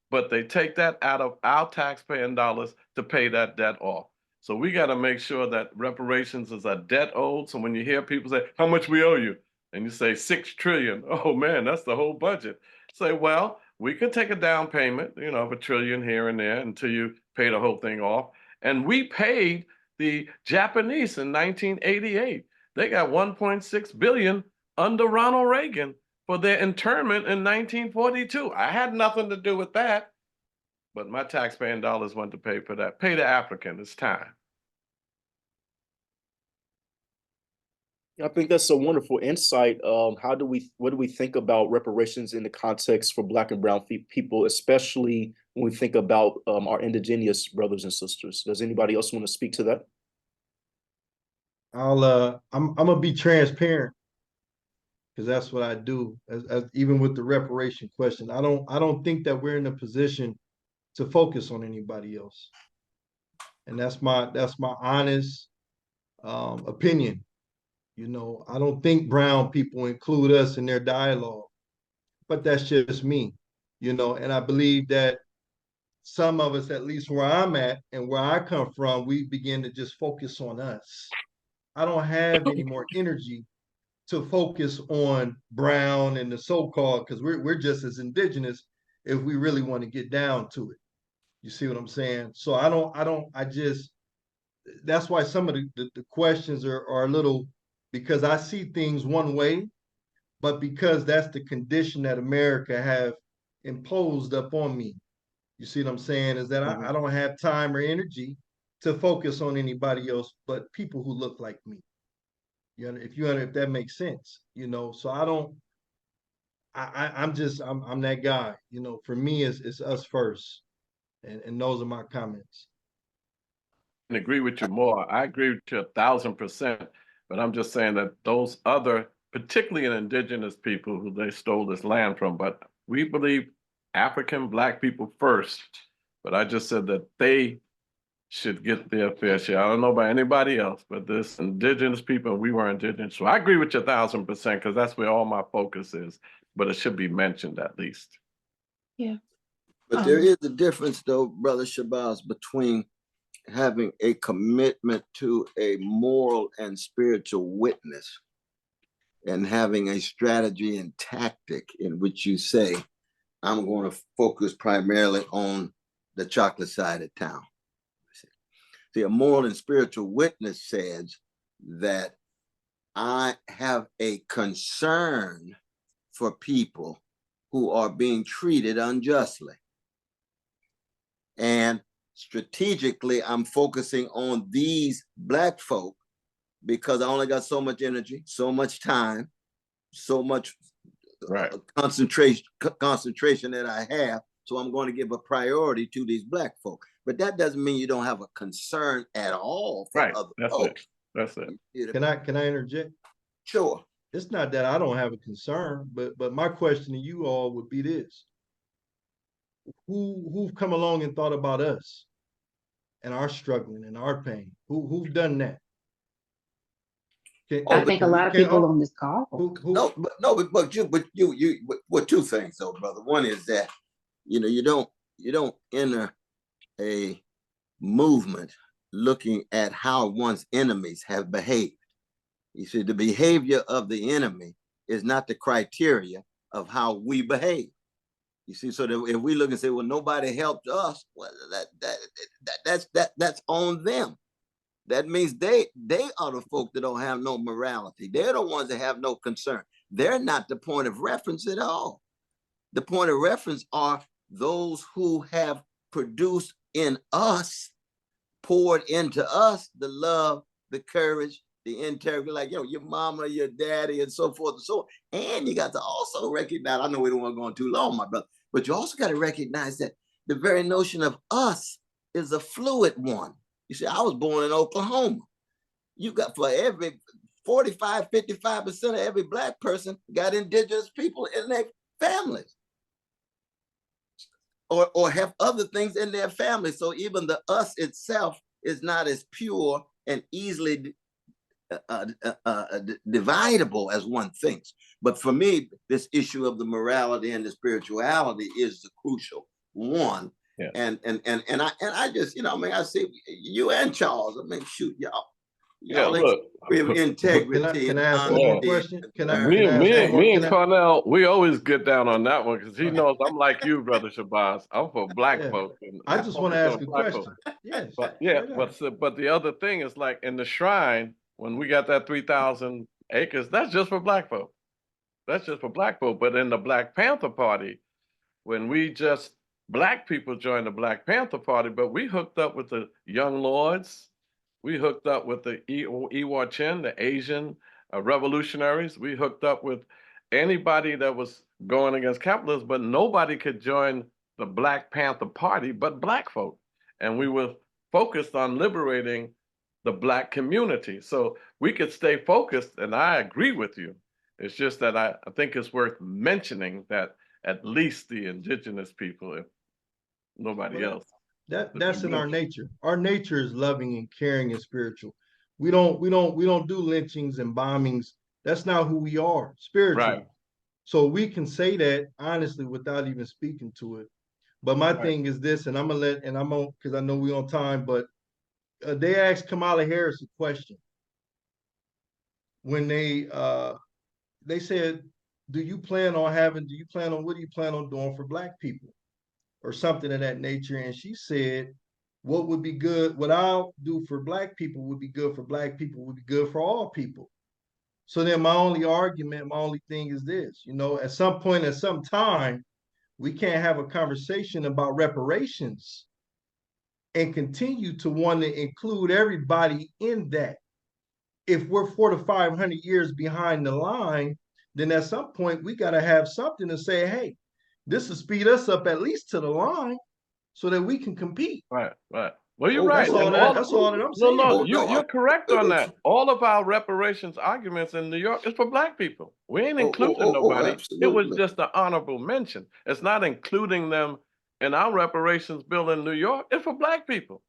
But they take that out of our taxpaying dollars to pay that debt off. So we got to make sure that reparations is a debt owed. So when you hear people say, how much we owe you? And you say 6 trillion. Oh man, that's the whole budget. Say, well, we could take a down payment, of $1 trillion here and there until you pay the whole thing off. And we paid the Japanese in 1988. They got 1.6 billion under Ronald Reagan for their internment in 1942. I had nothing to do with that, but my taxpaying dollars went to pay for that. Pay the African, it's time. I think that's a wonderful insight. What do we think about reparations in the context for Black and Brown people, especially when we think about our indigenous brothers and sisters? Does anybody else want to speak to that? I'm gonna be transparent because that's what I do. As even with the reparation question, I don't think that we're in a position to focus on anybody else, and that's my honest opinion. I don't think brown people include us in their dialogue, but that's just me, and I believe that some of us, at least where I'm at and where I come from, we begin to just focus on us. I don't have any more energy to focus on brown and the so-called, because we're just as indigenous if we really want to get down to it. You see what I'm saying? So I just, that's why some of the questions are a little, because I see things one way, but because that's the condition that America have imposed upon me. You see what I'm saying? Is that I don't have time or energy to focus on anybody else but people who look like me. If that makes sense, so I'm that guy, for me it's us first. And those are my comments. I agree with you more. I agree with you 1,000%, but I'm just saying that those other, particularly indigenous people who they stole this land from, but we believe African Black people first, but I just said that they should get their fair share. I don't know about anybody else, but this indigenous people, we were indigenous. So I agree with you 1,000% because that's where all my focus is, but it should be mentioned at least. Yeah. But there is a difference though, Brother Shabazz, between having a commitment to a moral and spiritual witness and having a strategy and tactic in which you say, I'm going to focus primarily on the chocolate side of town. See, a moral and spiritual witness says that I have a concern for people who are being treated unjustly. And strategically, I'm focusing on these Black folk because I only got so much energy, so much time, so much concentration that I have. So I'm going to give a priority to these Black folk. But that doesn't mean you don't have a concern at all for other folks. That's it. Can I interject? Sure. It's not that I don't have a concern, but my question to you all would be this. Who've come along and thought about us and our struggling and our pain? Who've done that? I think a lot of people on this call. But two things though, brother. One is that you don't enter a movement looking at how one's enemies have behaved. You see, the behavior of the enemy is not the criteria of how we behave. You see, so that if we look and say, well, nobody helped us, well, that's on them. That means they are the folk that don't have no morality. They're the ones that have no concern. They're not the point of reference at all. The point of reference are those who have produced in us, poured into us the love, the courage, the integrity, like, yo, your mama, your daddy, and so forth and so on. And you got to also recognize, I know we don't want to go on too long, my brother, but you also got to recognize that the very notion of us is a fluid one. You see, I was born in Oklahoma. You got, for every 45, 55% of every Black person got indigenous people in their families. Or have other things in their family. So even the us itself is not as pure and easily dividable as one thinks. But for me, this issue of the morality and the spirituality is the crucial one. Yeah. And I just, you know, I mean, I see you and Charles, I mean, shoot, y'all look, integrity. Can I ask one more question? Me and Cornell, we always get down on that one because he knows I'm like you, Brother Shabazz. I'm for Black folk. I just want to ask a question. Yes. But yeah, but the other thing is, like, in the shrine, when we got that 3,000 acres, that's just for Black folk. That's just for Black folk. But in the Black Panther Party, when we just Black people joined the Black Panther Party, but we hooked up with the Young Lords. We hooked up with the Iwo Chin, the Asian revolutionaries. We hooked up with anybody that was going against capitalism, but nobody could join the Black Panther Party but Black folk. And we were focused on liberating the Black community. So we could stay focused, and I agree with you. It's just that I think it's worth mentioning that at least the indigenous people, if nobody else. That's in our nature. Our nature is loving and caring and spiritual. We don't do lynchings and bombings. That's not who we are spiritually. Right. So we can say that honestly without even speaking to it. But my thing is this, and because I know we're on time, but they asked Kamala Harris a question when they said, what do you plan on doing for Black people? Or something of that nature. And she said, what I'll do for Black people would be good for Black people, would be good for all people. So then my only thing is this, you know, at some point, at some time, we can't have a conversation about reparations and continue to want to include everybody in that. If we're 400 to 500 years behind the line, then at some point we got to have something to say, hey, this will speed us up at least to the line so that we can compete. Right. Well, you're right. That's all that I'm saying. No, you're correct on that. All of our reparations arguments in New York is for Black people. We ain't including nobody. It was just an honorable mention. It's not including them in our reparations bill in New York. It's for Black people.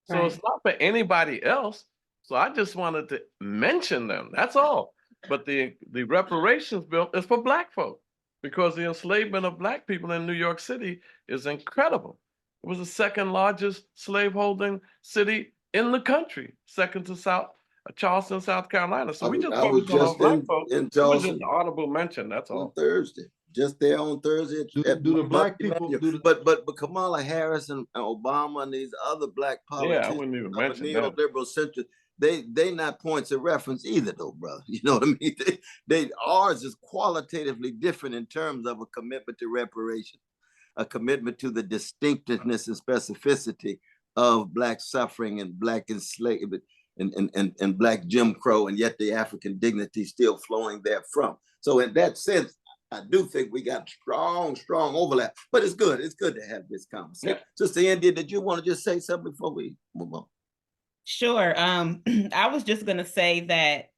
So it's not for anybody else. So I just wanted to mention them. That's all. But the reparations bill is for Black folk, because the enslavement of Black people in New York City is incredible. It was the second largest slaveholding city in the country, second to Charleston, South Carolina. So we just focused on our Black folks. It was just an honorable mention, that's all. On Thursday, just there on Thursday. Do the Black people but Kamala Harris and Obama and these other Black politicians, I wouldn't even mention that. Neoliberal centrists, they not points of reference either, though, brother. You know what I mean? Ours is qualitatively different in terms of a commitment to reparation, a commitment to the distinctiveness and specificity of Black suffering and Black enslavement and Black Jim Crow, and yet the African dignity still flowing therefrom. So in that sense, I do think we got strong overlap. But it's good. It's good to have this conversation. Yeah. Sister India, did you want to just say something before we move on? Sure. I was just going to say that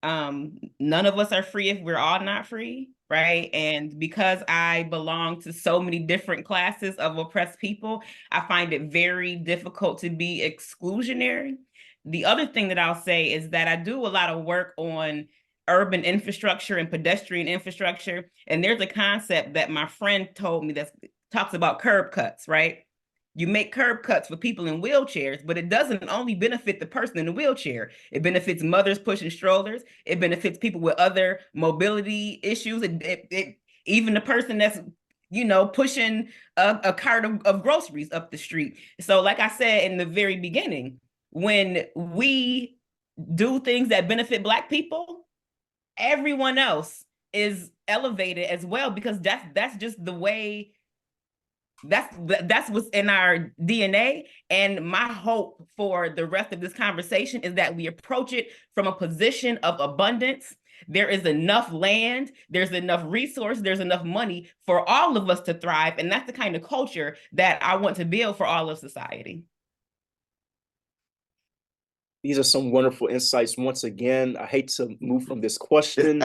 none of us are free if we're all not free, right? And because I belong to so many different classes of oppressed people, I find it very difficult to be exclusionary. The other thing that I'll say is that I do a lot of work on urban infrastructure and pedestrian infrastructure. And there's a concept that my friend told me that talks about curb cuts, right? You make curb cuts for people in wheelchairs, but it doesn't only benefit the person in the wheelchair. It benefits mothers pushing strollers. It benefits people with other mobility issues. Even the person that's pushing a cart of groceries up the street. So like I said in the very beginning, when we do things that benefit Black people, everyone else is elevated as well, because that's just the way, that's what's in our DNA. And my hope for the rest of this conversation is that we approach it from a position of abundance. There is enough land, there's enough resource, there's enough money for all of us to thrive. And that's the kind of culture that I want to build for all of society. These are some wonderful insights. Once again, I hate to move from this question.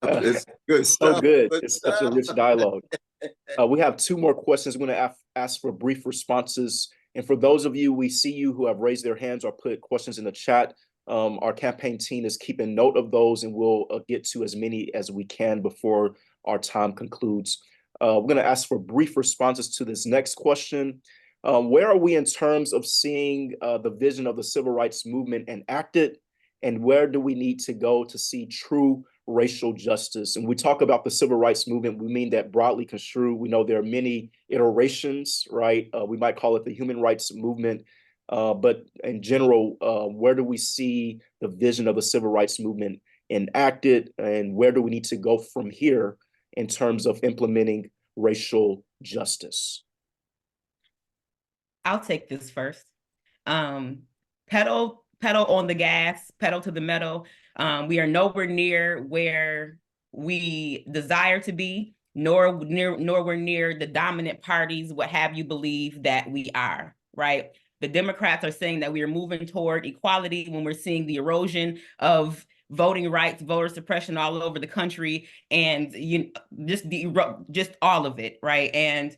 It's good So stuff. good. Good It's such a stuff. rich dialogue. We have 2 more questions. We're going to ask for brief responses. And for those of you, we see you who have raised their hands or put questions in the chat. Our campaign team is keeping note of those, and we'll get to as many as we can before our time concludes. We're going to ask for brief responses to this next question. Where are we in terms of seeing the vision of the civil rights movement enacted? And where do we need to go to see true racial justice? And we talk about the civil rights movement, we mean that broadly construed. We know there are many iterations, right? We might call it the human rights movement. But in general, where do we see the vision of the civil rights movement enacted? And where do we need to go from here in terms of implementing racial justice? I'll take this first. Pedal on the gas, pedal to the metal. We are nowhere near where we desire to be, nor we're near the dominant parties, what have you believe that we are, right? The Democrats are saying that we are moving toward equality when we're seeing the erosion of voting rights, voter suppression all over the country, and just all of it, right? And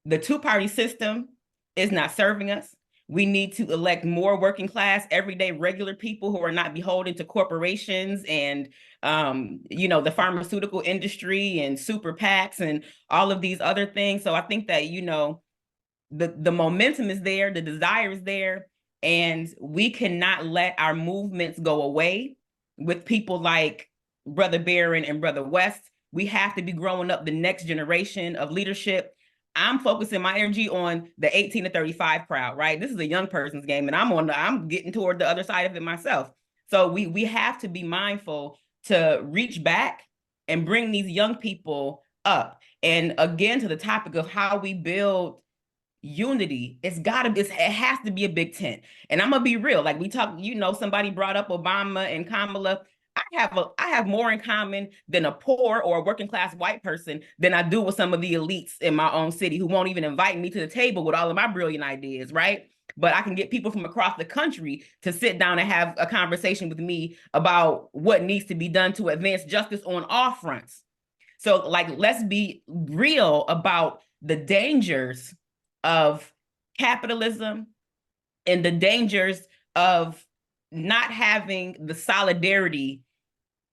the 2-party system is not serving us. We need to elect more working class, everyday, regular people who are not beholden to corporations and, the pharmaceutical industry and super PACs and all of these other things. So I think that, the momentum is there, the desire is there, and we cannot let our movements go away with people like Brother Barron and Brother West. We have to be growing up the next generation of leadership. I'm focusing my energy on the 18 to 35 crowd, right? This is a young person's game, and I'm getting toward the other side of it myself. So we have to be mindful to reach back and bring these young people up. And again, to the topic of how we build unity, it has to be a big tent. And I'm gonna be real, like we talk, somebody brought up Obama and Kamala. I have more in common than a poor or a working class white person than I do with some of the elites in my own city who won't even invite me to the table with all of my brilliant ideas, right? But I can get people from across the country to sit down and have a conversation with me about what needs to be done to advance justice on all fronts. So, let's be real about the dangers of capitalism and the dangers of not having the solidarity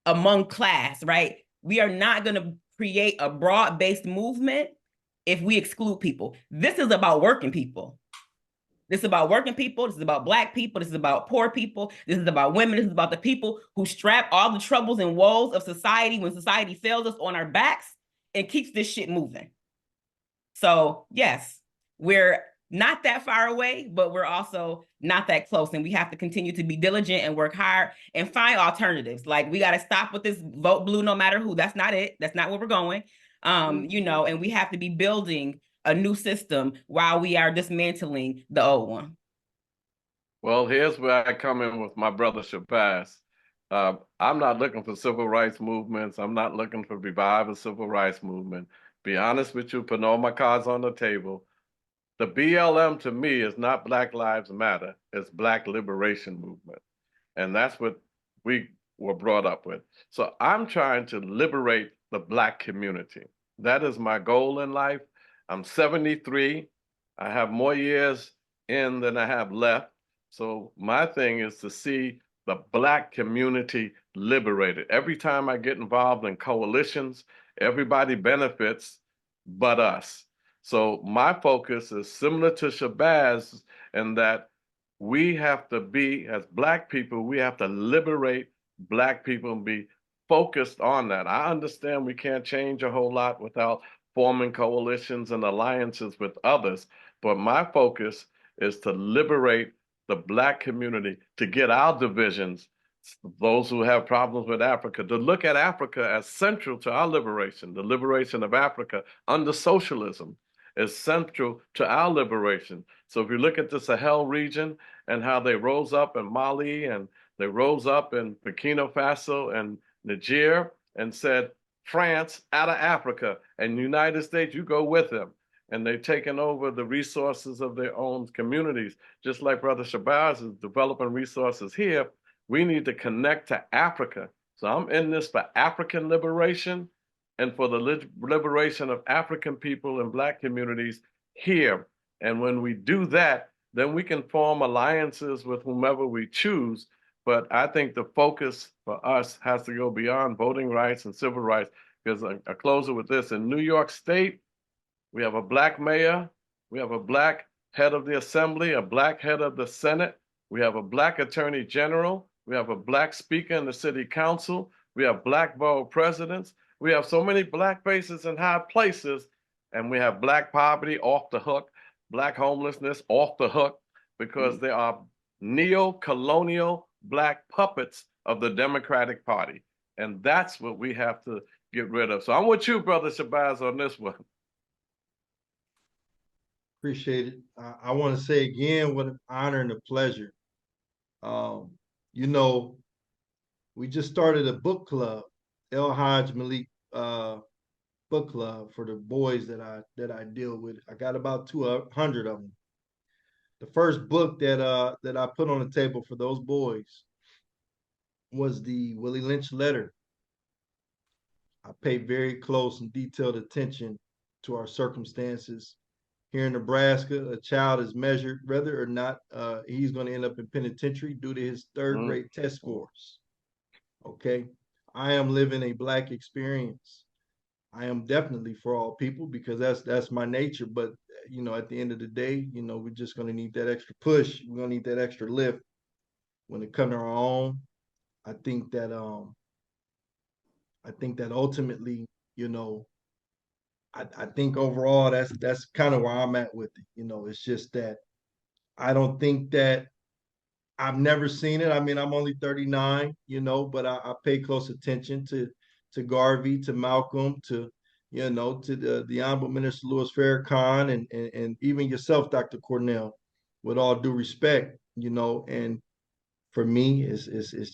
among class, right? We are not going to create a broad-based movement if we exclude people. This is about working people. This is about working people. This is about Black people. This is about poor people. This is about women. This is about the people who strap all the troubles and woes of society when society fails us on our backs and keeps this shit moving. So yes, we're not that far away, but we're also not that close. And we have to continue to be diligent and work hard and find alternatives. Like, we got to stop with this vote blue no matter who. That's not it. That's not where we're going. And we have to be building a new system while we are dismantling the old one. Well, here's where I come in with my brother Shabazz. I'm not looking for civil rights movements. I'm not looking for revive a civil rights movement. Be honest with you, putting all my cards on the table. The BLM to me is not Black Lives Matter, it's Black Liberation Movement. And that's what we were brought up with. So I'm trying to liberate the Black community. That is my goal in life. I'm 73. I have more years in than I have left. So my thing is to see the Black community liberated. Every time I get involved in coalitions, everybody benefits but us. So my focus is similar to Shabazz in that we have to be, as Black people, we have to liberate Black people and be focused on that. I understand we can't change a whole lot without forming coalitions and alliances with others. But my focus is to liberate the Black community, to get our divisions, those who have problems with Africa, to look at Africa as central to our liberation. The liberation of Africa under socialism is central to our liberation. So if you look at the Sahel region and how they rose up in Mali and they rose up in Burkina Faso and Niger and said, France out of Africa, and the United States, you go with them. And they've taken over the resources of their own communities. Just like Brother Shabazz is developing resources here, we need to connect to Africa. So I'm in this for African liberation and for the liberation of African people and Black communities here. And when we do that, then we can form alliances with whomever we choose. But I think the focus for us has to go beyond voting rights and civil rights, because I close it with this. In New York State, we have a Black mayor, we have a Black head of the assembly, a Black head of the Senate, we have a Black attorney general, we have a Black speaker in the city council, we have Black borough presidents, we have so many Black faces in high places, and we have Black poverty off the hook, Black homelessness off the hook, because there are neo-colonial Black puppets of the Democratic Party. And that's what we have to get rid of. So I'm with you, Brother Shabazz, on this one. Appreciate it. I want to say again, what an honor and a pleasure. You know, we just started a book club, El Hajj Malik book club for the boys that I deal with. I got about 200 of them. The first book that I put on the table for those boys was the Willie Lynch letter. I paid very close and detailed attention to our circumstances. Here in Nebraska, a child is measured whether or not he's going to end up in penitentiary due to his third grade test scores. Okay, I am living a Black experience. I am definitely for all people because that's my nature. But you know, at the end of the day, you know, we're just going to need that extra push. We're going to need that extra lift when it comes to our own. I think that ultimately, you know, I think overall that's kind of where I'm at with it. You know, it's just that I don't think that I've never seen it. I mean, I'm only 39, you know, but I pay close attention to Garvey, to Malcolm, to, you know, to the Honorable Minister Louis Farrakhan and even yourself, Dr. Cornell, with all due respect, you know, and for me, it's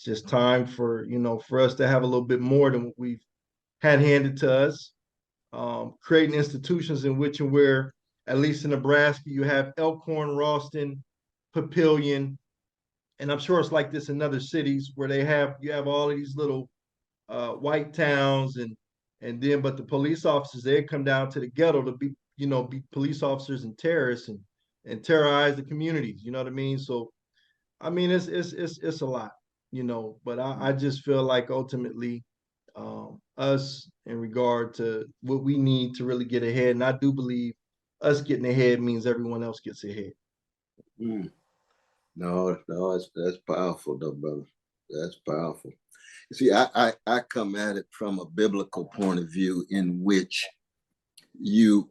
just time for, you know, for us to have a little bit more than what we've had handed to us. Creating institutions in which and where, at least in Nebraska, you have Elkhorn, Ralston, Papillion, and I'm sure it's like this in other cities where you have all of these little white towns and then but the police officers, they come down to the ghetto to be police officers and terrorists and terrorize the communities. You know what I mean? So I mean it's a lot, you know, but I just feel like ultimately us in regard to what we need to really get ahead. And I do believe us getting ahead means everyone else gets ahead. No, that's powerful though, brother. That's powerful. You see, I come at it from a biblical point of view in which you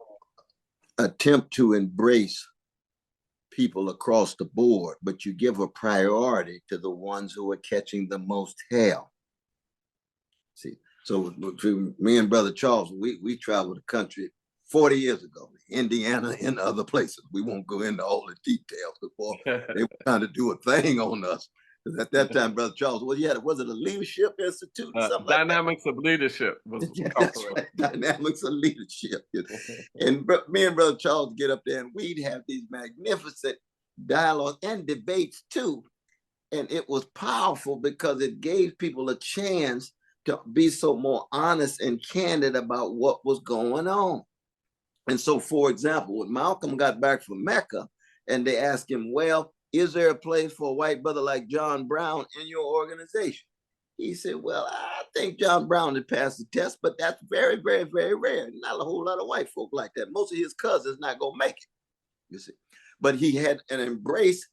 attempt to embrace people across the board, but you give a priority to the ones who are catching the most hell. See, so me and Brother Charles, we traveled the country 40 years ago, Indiana and other places. We won't go into all the details before they were trying to do a thing on us. Because at that time, Brother Charles, was it a leadership institute? Dynamics of Leadership. That's right, Dynamics of Leadership. And me and Brother Charles get up there and we'd have these magnificent dialogues and debates too. And it was powerful because it gave people a chance to be so more honest and candid about what was going on. And so, for example, when Malcolm got back from Mecca and they asked him, well, is there a place for a white brother like John Brown in your organization? He said, well, I think John Brown had passed the test, but that's very, very, very rare. Not a whole lot of white folk like that. Most of his cousins not going to make it, you see. But he had an embrace,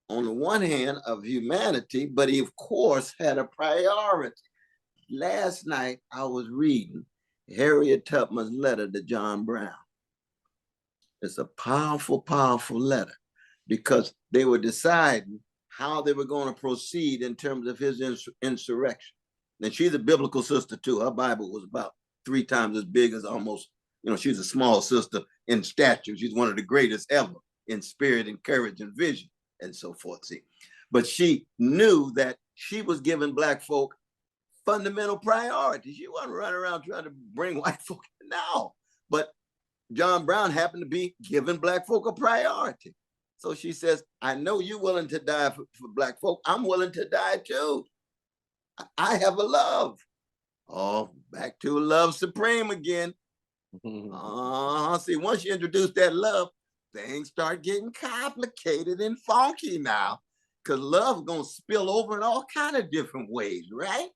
on the one hand, of humanity, but he, of course, had a priority. Last night, I was reading, Harriet Tubman's letter to John Brown. It's a powerful, powerful letter because they were deciding how they were going to proceed in terms of his insurrection. And she's a biblical sister too. Her Bible was about 3 times as big as almost, she's a small sister in stature. She's one of the greatest ever in spirit and courage and vision and so forth. See, but she knew that she was giving Black folk fundamental priorities. She wasn't running around trying to bring white folk now. But John Brown happened to be giving Black folk a priority. So she says, I know you're willing to die for Black folk. I'm willing to die too. I have a love. Oh, back to love supreme again. See, once you introduce that love, things start getting complicated and funky now. Because love is going to spill over in all kind of different ways, right?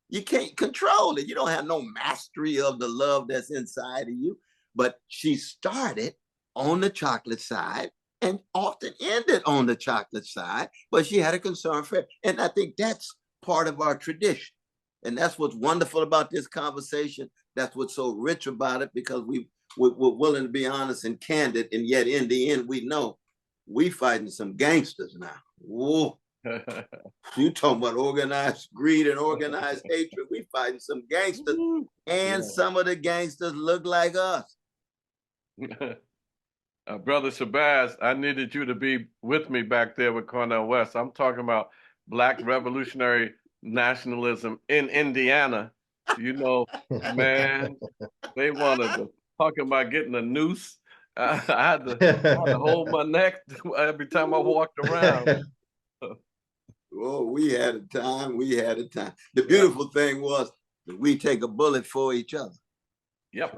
You can't control it. You don't have no mastery of the love that's inside of you. But she started on the chocolate side and often ended on the chocolate side, but she had a concern for it. And I think that's part of our tradition. And that's what's wonderful about this conversation. That's what's so rich about it, because we're willing to be honest and candid. And yet in the end, we know we fighting some gangsters now. Whoa. You talking about organized greed and organized hatred. We fighting some gangsters, and some of the gangsters look like us. Brother Shabazz, I needed you to be with me back there with Cornel West. I'm talking about Black revolutionary nationalism in Indiana. Man, they wanted to talk about getting a noose. I had to hold my neck every time I walked around. Oh, we had a time. We had a time. The beautiful thing was that we take a bullet for each other. Yep.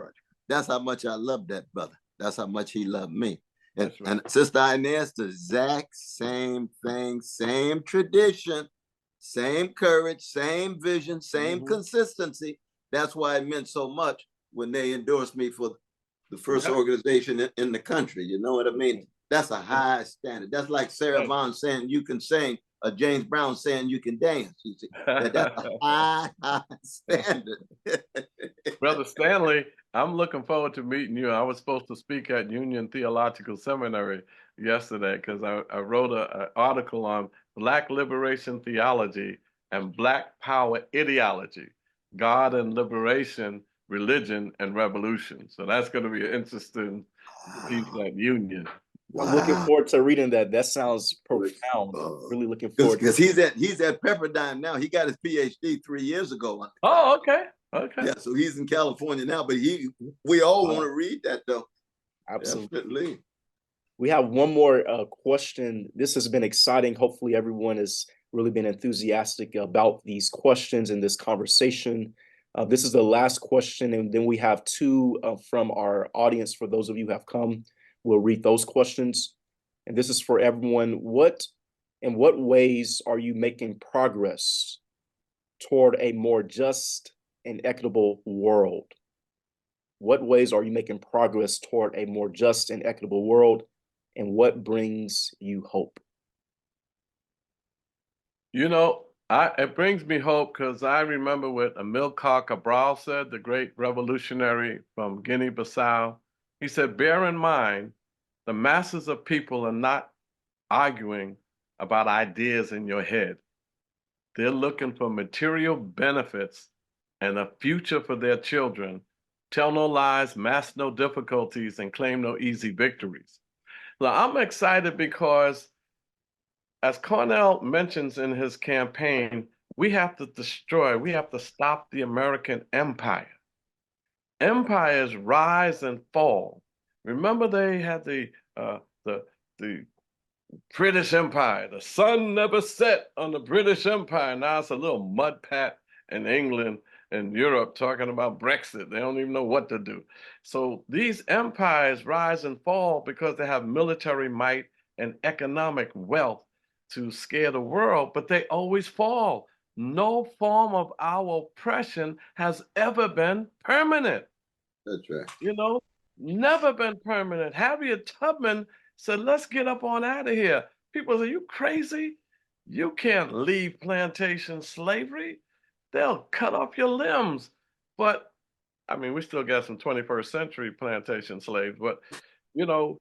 That's how much I love that brother. That's how much he loved me. And, right. And Sister Inez, the exact same thing, same tradition, same courage, same vision, same consistency. That's why it meant so much when they endorsed me for the first organization in the country. You know what I mean? That's a high standard. That's like Sarah Vaughan saying you can sing, or James Brown saying you can dance. You see, that's a high standard. Brother Stanley, I'm looking forward to meeting you. I was supposed to speak at Union Theological Seminary yesterday because I wrote an article on Black liberation theology and Black power ideology, God and liberation, religion and revolution. So that's going to be an interesting piece at Union. I'm looking forward to reading that. That sounds profound. Really looking forward. Because he's at Pepperdine now. He got his PhD 3 years ago. Oh, okay. Okay. Yeah, so he's in California now, but we all want to read that though. Absolutely. We have one more question. This has been exciting. Hopefully everyone has really been enthusiastic about these questions in this conversation. This is the last question, and then we have 2 from our audience. For those of you who have come, we'll read those questions. And this is for everyone. In what ways are you making progress toward a more just and equitable world? What ways are you making progress toward a more just and equitable world? And what brings you hope? It brings me hope because I remember what Amilcar Cabral said, the great revolutionary from Guinea-Bissau. He said, bear in mind, the masses of people are not arguing about ideas in your head. They're looking for material benefits and a future for their children. Tell no lies, mask no difficulties, and claim no easy victories. Now, I'm excited because, as Cornel mentions in his campaign, we have to stop the American empire. Empires rise and fall. Remember, they had the British Empire. The sun never set on the British Empire. Now it's a little mud pat in England and Europe talking about Brexit. They don't even know what to do. So these empires rise and fall because they have military might and economic wealth to scare the world, but they always fall. No form of our oppression has ever been permanent. That's right. Never been permanent. Harriet Tubman said, let's get up on out of here. People say, you crazy? You can't leave plantation slavery. They'll cut off your limbs. But I mean, we still got some 21st century plantation slaves, but you know,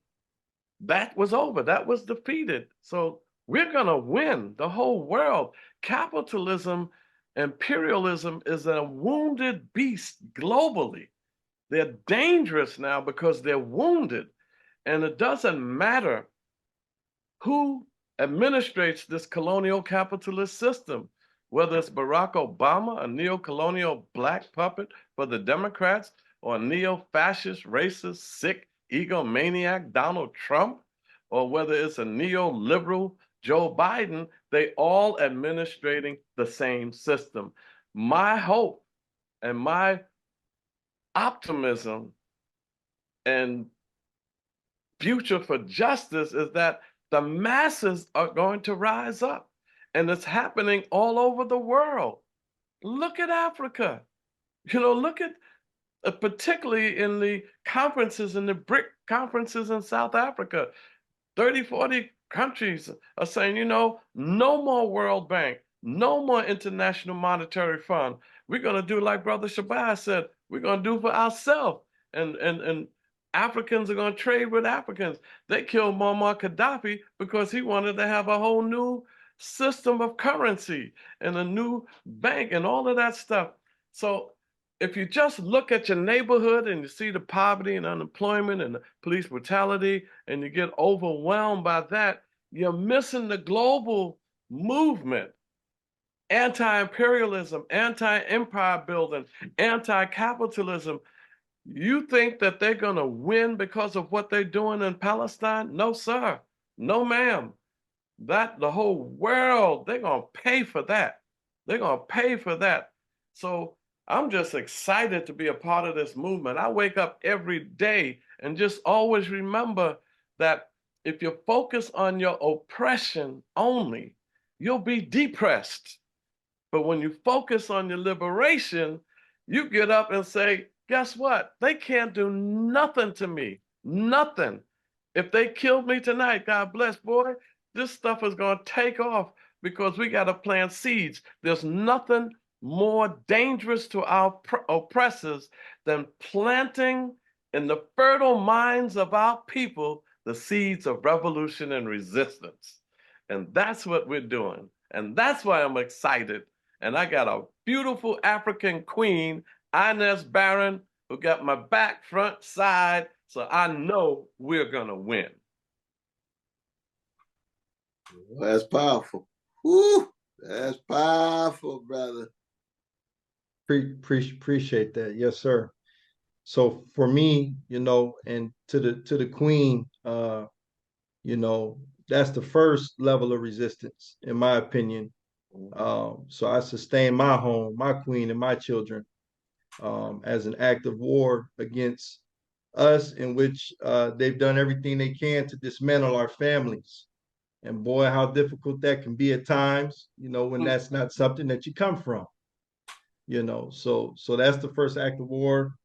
that was over. That was defeated. So we're going to win the whole world. Capitalism, imperialism is a wounded beast globally. They're dangerous now because they're wounded. And it doesn't matter who administrates this colonial capitalist system, whether it's Barack Obama, a neo-colonial black puppet for the Democrats, or a neo-fascist, racist, sick, egomaniac Donald Trump, or whether it's a neoliberal Joe Biden, they all administrating the same system. My hope and my optimism and future for justice is that the masses are going to rise up. And it's happening all over the world. Look at Africa. You know, look at particularly in the conferences, in the BRIC conferences in South Africa, 30, 40 countries are saying, you know, no more World Bank, no more International Monetary Fund. We're going to do like Brother Shabazz said, we're going to do for ourselves. And Africans are going to trade with Africans. They killed Muammar Gaddafi because he wanted to have a whole new system of currency and a new bank and all of that stuff. So if you just look at your neighborhood and you see the poverty and unemployment and the police brutality and you get overwhelmed by that, you're missing the global movement. Anti-imperialism, anti-empire building, anti-capitalism. You think that they're going to win because of what they're doing in Palestine? No, sir. No, ma'am. That the whole world, they're going to pay for that. They're going to pay for that. So I'm just excited to be a part of this movement. I wake up every day and just always remember that if you focus on your oppression only, you'll be depressed. But when you focus on your liberation, you get up and say, guess what? They can't do nothing to me. Nothing. If they killed me tonight, God bless, boy, this stuff is going to take off because we got to plant seeds. There's nothing more dangerous to our oppressors than planting in the fertile minds of our people the seeds of revolution and resistance. And that's what we're doing. And that's why I'm excited. And I got a beautiful African queen, Inez Barron, who got my back, front, side, so I know we're gonna win. Well, that's powerful. Woo, that's powerful, brother. Appreciate that. Yes, sir. So for me, you know, and to the queen, you know, that's the first level of resistance, in my opinion. So I sustain my home, my queen, and my children as an act of war against us, in which they've done everything they can to dismantle our families. And boy, how difficult that can be at times, you know, when that's not something that you come from. You know, so that's the first act of war.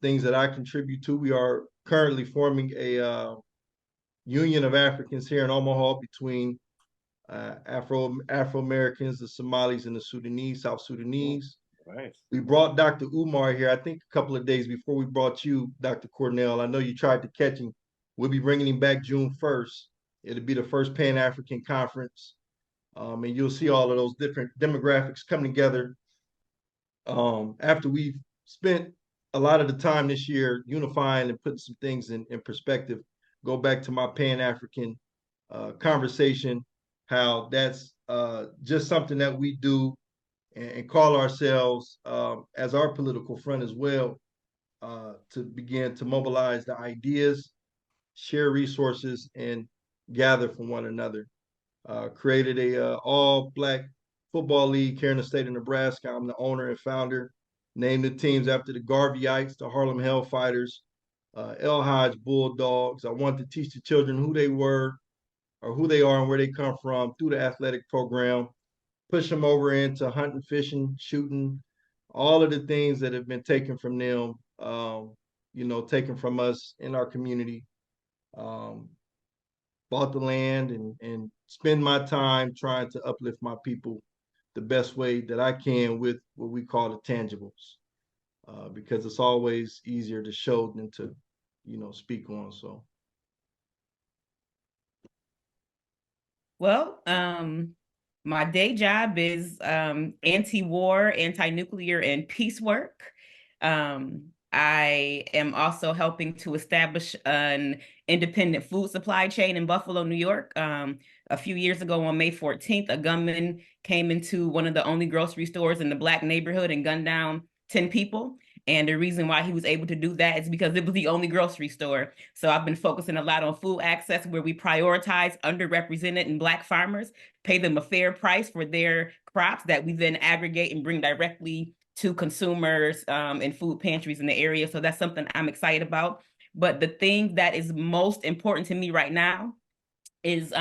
Things that I contribute to. We are currently forming a union of Africans here in Omaha between Afro-Americans, the Somalis, and the Sudanese, South Sudanese. Right. We brought Dr. Umar here, I think a couple of days before we brought you, Dr. Cornell. I know you tried to catch him. We'll be bringing him back June 1st. It'll be the first Pan-African conference. And you'll see all of those different demographics come together. After we've spent a lot of the time this year unifying and putting some things in perspective, go back to my Pan-African conversation, how that's just something that we do and call ourselves as our political front as well, to begin to mobilize the ideas, share resources, and gather from one another. Created a all-Black football league here in the state of Nebraska. I'm the owner and founder. Named the teams after the Garveyites, the Harlem Hellfighters, El Hodge Bulldogs. I wanted to teach the children who they were or who they are and where they come from through the athletic program. Push them over into hunting, fishing, shooting, all of the things that have been taken from them, you know, taken from us in our community. Bought the land and spend my time trying to uplift my people the best way that I can with what we call the tangibles. because it's always easier to show than to, speak on. So. Well, my day job is anti-war, anti-nuclear, and peace work. I am also helping to establish an independent food supply chain in Buffalo, New York. A few years ago on May 14th, a gunman came into one of the only grocery stores in the Black neighborhood and gunned down 10 people. And the reason why he was able to do that is because it was the only grocery store. So I've been focusing a lot on food access, where we prioritize underrepresented and Black farmers, pay them a fair price for their crops that we then aggregate and bring directly to consumers and food pantries in the area. So that's something I'm excited about. But the thing that is most important to me right now is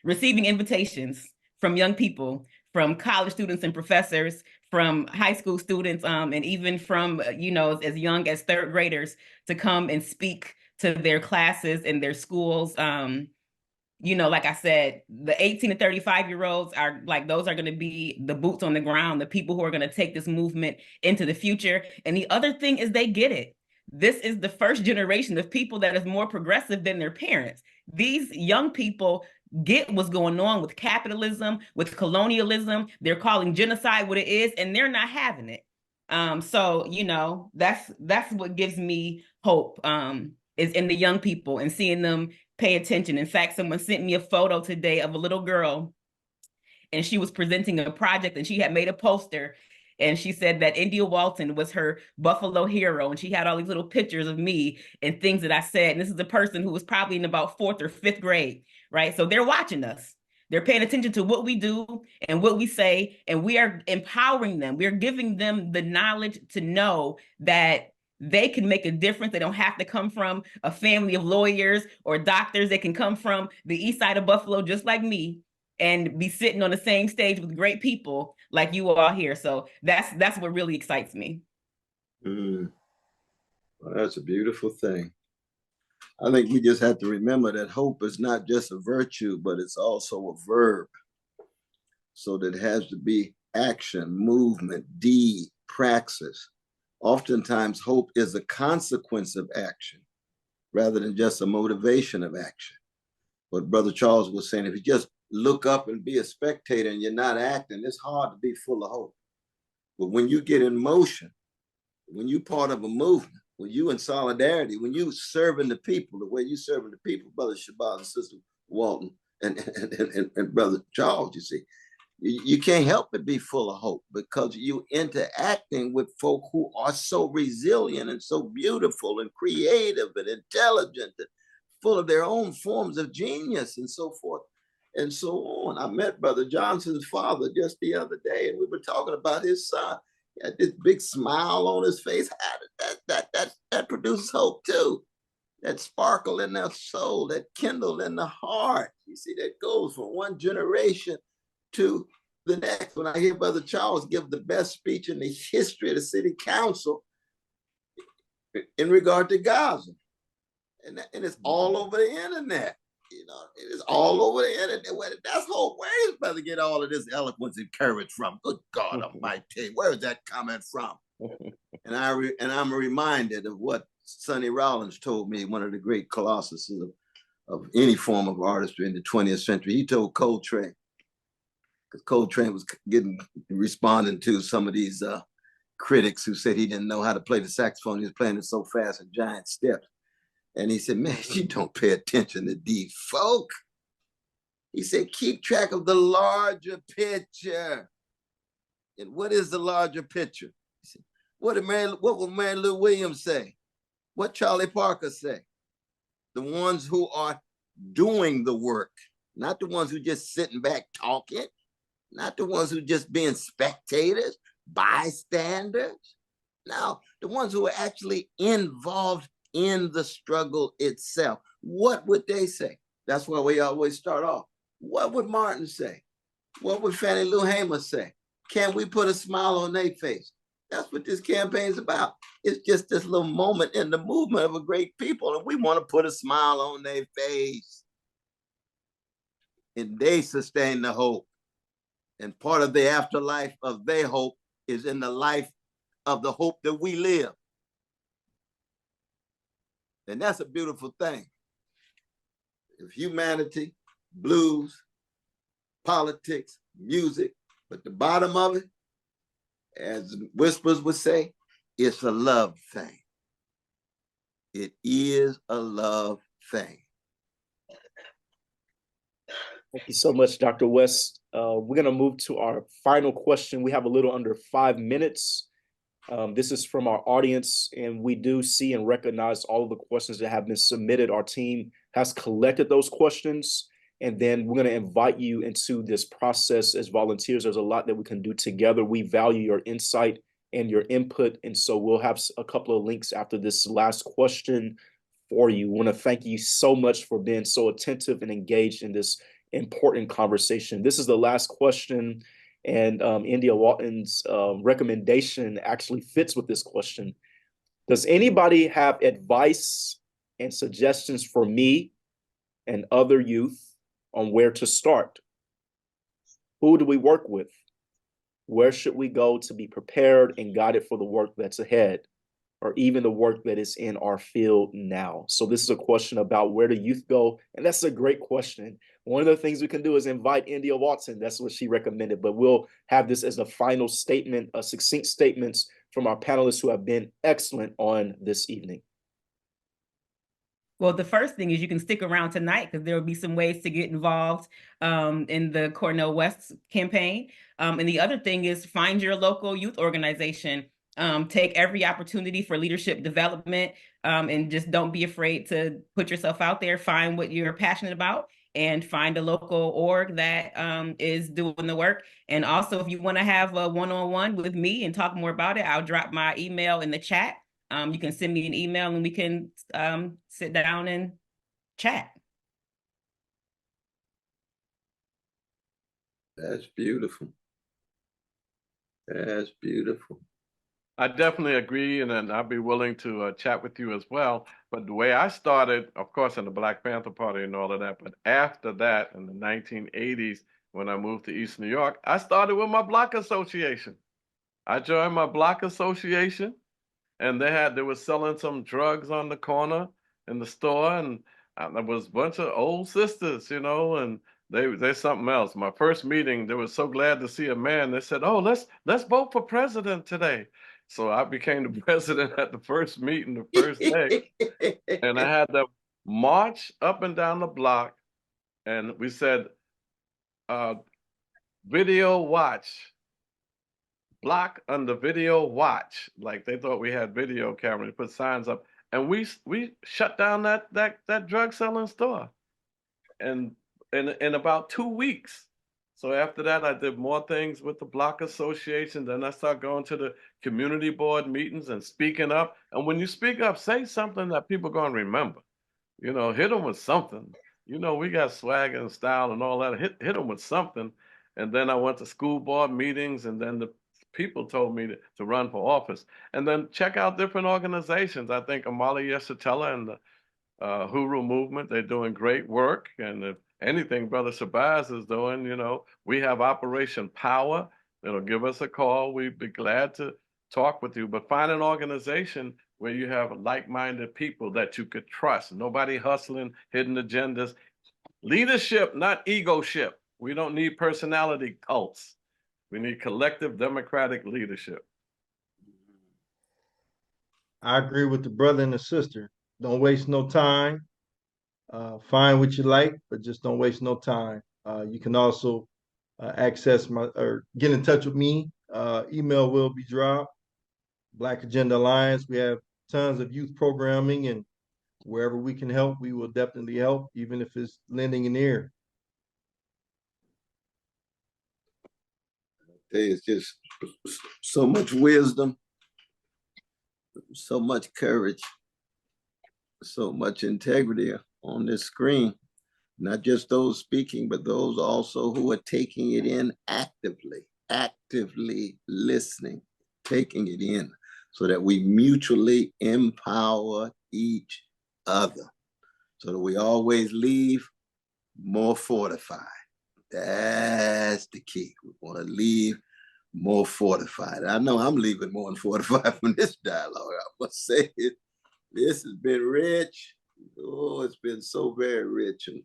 receiving invitations from young people, from college students and professors, from high school students, and even from, as young as third graders, to come and speak to their classes and their schools. Like I said, the 18 to 35-year-olds are like, those are going to be the boots on the ground, the people who are going to take this movement into the future. And the other thing is they get it. This is the first generation of people that is more progressive than their parents. These young people get what's going on with capitalism, with colonialism. They're calling genocide what it is, and they're not having it. So that's what gives me hope, is in the young people and seeing them pay attention. In fact, someone sent me a photo today of a little girl, and she was presenting a project, and she had made a poster, and she said that India Walton was her Buffalo hero, and she had all these little pictures of me and things that I said. And this is a person who was probably in about 4th or 5th grade, right? So they're watching us. They're paying attention to what we do and what we say, and we are empowering them. We're giving them the knowledge to know that they can make a difference. They don't have to come from a family of lawyers or doctors. They can come from the east side of Buffalo, just like me, and be sitting on the same stage with great people like you all here. So that's what really excites me. Well, that's a beautiful thing. I think we just have to remember that hope is not just a virtue, but it's also a verb. So that it has to be action, movement, deed, praxis. Oftentimes, hope is a consequence of action rather than just a motivation of action. What Brother Charles was saying, if you just look up and be a spectator and you're not acting, it's hard to be full of hope. But when you get in motion, when you're part of a movement, when you in solidarity, when you serving the people, the way you serving the people, Brother Shabazz and Sister Walton and Brother Charles, you see, you can't help but be full of hope because you interacting with folk who are so resilient and so beautiful and creative and intelligent and full of their own forms of genius and so forth and so on. I met Brother Johnson's father just the other day, and we were talking about his son. He had this big smile on his face. That produces hope too. That sparkle in their soul, that kindle in the heart. You see, that goes from one generation to the next. When I hear Brother Charles give the best speech in the history of the city council in regard to Gaza, and it's all over the internet. It is all over the internet. That's hope. Where does Brother get all of this eloquence and courage from? Good God Almighty, where is that coming from? And I'm reminded of what Sonny Rollins told me, one of the great colossuses of any form of artistry in the 20th century. He told Coltrane, because Coltrane was responding to some of these critics who said he didn't know how to play the saxophone. He was playing it so fast in giant steps. And he said, man, you don't pay attention to these folk. He said, keep track of the larger picture. And what is the larger picture? He said, what will Mary Lou Williams say? What Charlie Parker say? The ones who are doing the work, not the ones who just sitting back talking, not the ones who just being spectators, bystanders. Now, the ones who are actually involved in the struggle itself. What would they say? That's why we always start off. What would Martin say? What would Fannie Lou Hamer say? Can we put a smile on their face? That's what this campaign is about. It's just this little moment in the movement of a great people, and we want to put a smile on their face. And they sustain the hope. And part of the afterlife of their hope is in the life of the hope that we live. And that's a beautiful thing. If humanity, blues, politics, music, but the bottom of it, as Whispers would say, it's a love thing. It is a love thing. Thank you so much, Dr. West. We're going to move to our final question. We have a little under 5 minutes. This is from our audience, and we do see and recognize all of the questions that have been submitted. Our team has collected those questions, and then we're going to invite you into this process as volunteers. There's a lot that we can do together. We value your insight and your input, and so we'll have a couple of links after this last question for you. We want to thank you so much for being so attentive and engaged in this important conversation. This is the last question, and India Walton's recommendation actually fits with this question. Does anybody have advice and suggestions for me and other youth on where to start? Who do we work with? Where should we go to be prepared and guided for the work that's ahead, or even the work that is in our field now? So this is a question about where do youth go? And that's a great question. One of the things we can do is invite India Walton. That's what she recommended, but we'll have this as a final statement, succinct statements from our panelists who have been excellent on this evening. Well, the first thing is you can stick around tonight because there will be some ways to get involved in the Cornell West campaign. And the other thing is find your local youth organization. Take every opportunity for leadership development, and just don't be afraid to put yourself out there. Find what you're passionate about and find a local org that is doing the work. And also, if you want to have a one-on-one with me and talk more about it, I'll drop my email in the chat. You can send me an email and we can sit down and chat. That's beautiful. That's beautiful. I definitely agree, and then I'd be willing to chat with you as well. But the way I started, of course, in the Black Panther Party and all of that, but after that, in the 1980s, when I moved to East New York, I started with my block association. I joined my block association, and they were selling some drugs on the corner in the store, and there was a bunch of old sisters, you know, and they're something else. My first meeting, they were so glad to see a man. They said, "Oh, let's vote for president today." So I became the president at the first meeting, the first day, and I had them march up and down the block, and we said, "Video watch." Block under video watch, like they thought we had video cameras, put signs up, and we shut down that drug selling store, and in about 2 weeks. So after that, I did more things with the block association. Then I started going to the community board meetings and speaking up. And when you speak up, say something that people are going to remember. You know, hit them with something. You know, we got swag and style and all that. Hit them with something. And then I went to school board meetings, and then the people told me to run for office. And then check out different organizations. I think Amali Yesatella and the Huru movement, they're doing great work. And if anything Brother Shabazz is doing, you know, we have Operation Power. It'll give us a call. We'd be glad to talk with you. But find an organization where you have like-minded people that you could trust. Nobody hustling, hidden agendas. Leadership, not egoship. We don't need personality cults. We need collective democratic leadership. I agree with the brother and the sister. Don't waste no time. Find what you like, but just don't waste no time. You can also access or get in touch with me. Email will be dropped. Black Agenda Alliance. We have tons of youth programming, and wherever we can help, we will definitely help, even if it's lending an ear. There's just so much wisdom, so much courage, so much integrity on this screen. Not just those speaking, but those also who are taking it in actively listening, taking it in, so that we mutually empower each other, so that we always leave more fortified. That's the key. We want to leave more fortified. I know I'm leaving more than fortified from this dialogue. I must say it. This has been rich. Oh, it's been so very rich. And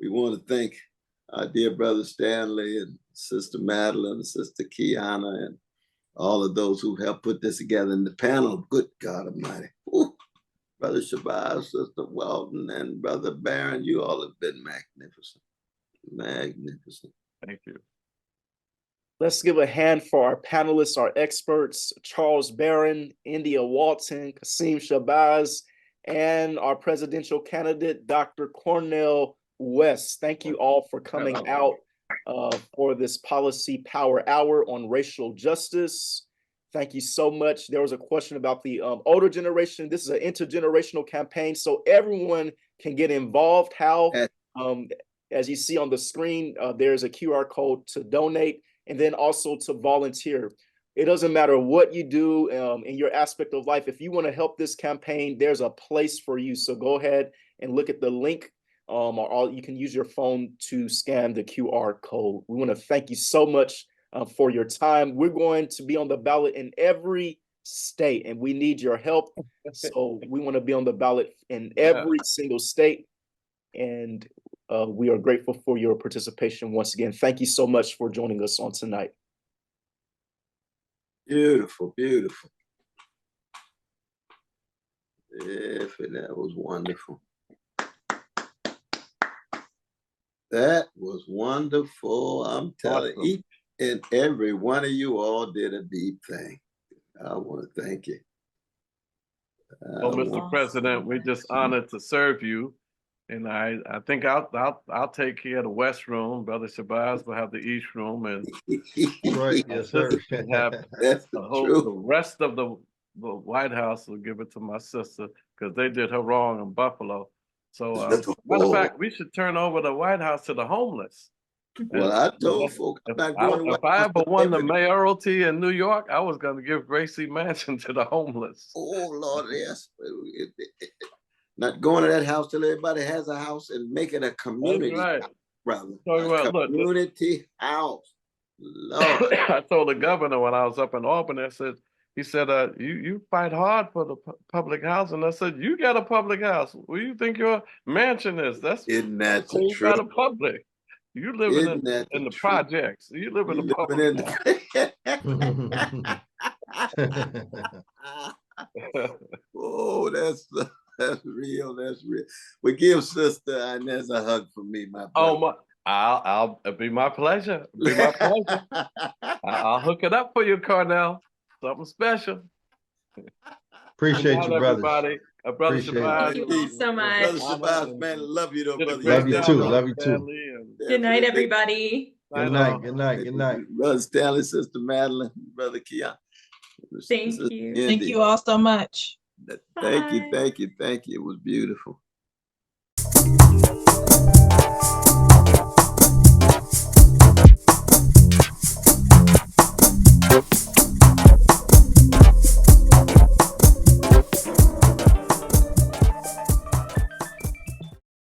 we want to thank our dear brother Stanley and Sister Madeline and Sister Kiana and all of those who helped put this together in the panel. Good God Almighty. Ooh. Brother Shabazz, Sister Walton, and Brother Barron, you all have been magnificent. Magnificent. Thank you. Let's give a hand for our panelists, our experts, Charles Barron, India Walton, Qasim Shabazz, and our presidential candidate, Dr. Cornel West. Thank you all for coming out for this Policy Power Hour on racial justice. Thank you so much. There was a question about the older generation. This is an intergenerational campaign, so everyone can get involved. How? As you see on the screen, there's a QR code to donate and then also to volunteer. It doesn't matter what you do in your aspect of life. If you want to help this campaign, there's a place for you. So go ahead and look at the link, or you can use your phone to scan the QR code. We want to thank you so much for your time. We're going to be on the ballot in every state, and we need your help. So we want to be on the ballot in every single state, and we are grateful for your participation once again. Thank you so much for joining us on tonight. Beautiful, beautiful. That was wonderful. That was wonderful. I'm telling you, each and every one of you all did a deep thing. I want to thank you. Well, Mr. President, we're just honored to serve you. And I think I'll take care of the West Room. Brother Shabazz will have the East Room, and Right, yes, sir. That's the rest of the White House will give it to my sister because they did her wrong in Buffalo. So, matter of fact, we should turn over the White House to the homeless. Well, I told folks if I ever won the mayoralty in New York, I was going to give Gracie Mansion to the homeless. Oh Lord, yes. Not going to that house till everybody has a house and make it a community house, brother. Community house. Lord. I told the governor when I was up in Albany, he said, you fight hard for the public housing. I said, you got a public house. Where do you think your mansion is? Isn't that the truth? Got a public. You living in the projects. You live in the public. Oh, that's real. That's real. We give Sister Inez a hug for me, my brother. Oh, it'll be my pleasure. It'll be my pleasure. I'll hook it up for you, Cornell. Something special. Appreciate you, brother. Everybody. Brother Shabazz. Thank you all so much. Brother Shabazz, man, love you though, brother. Love you too. Love you too. Good night, everybody. Good night. Good night. Good night. Brother Stanley, Sister Madeline, Brother Keon. Thank you. Thank you all so much. Thank you. It was beautiful.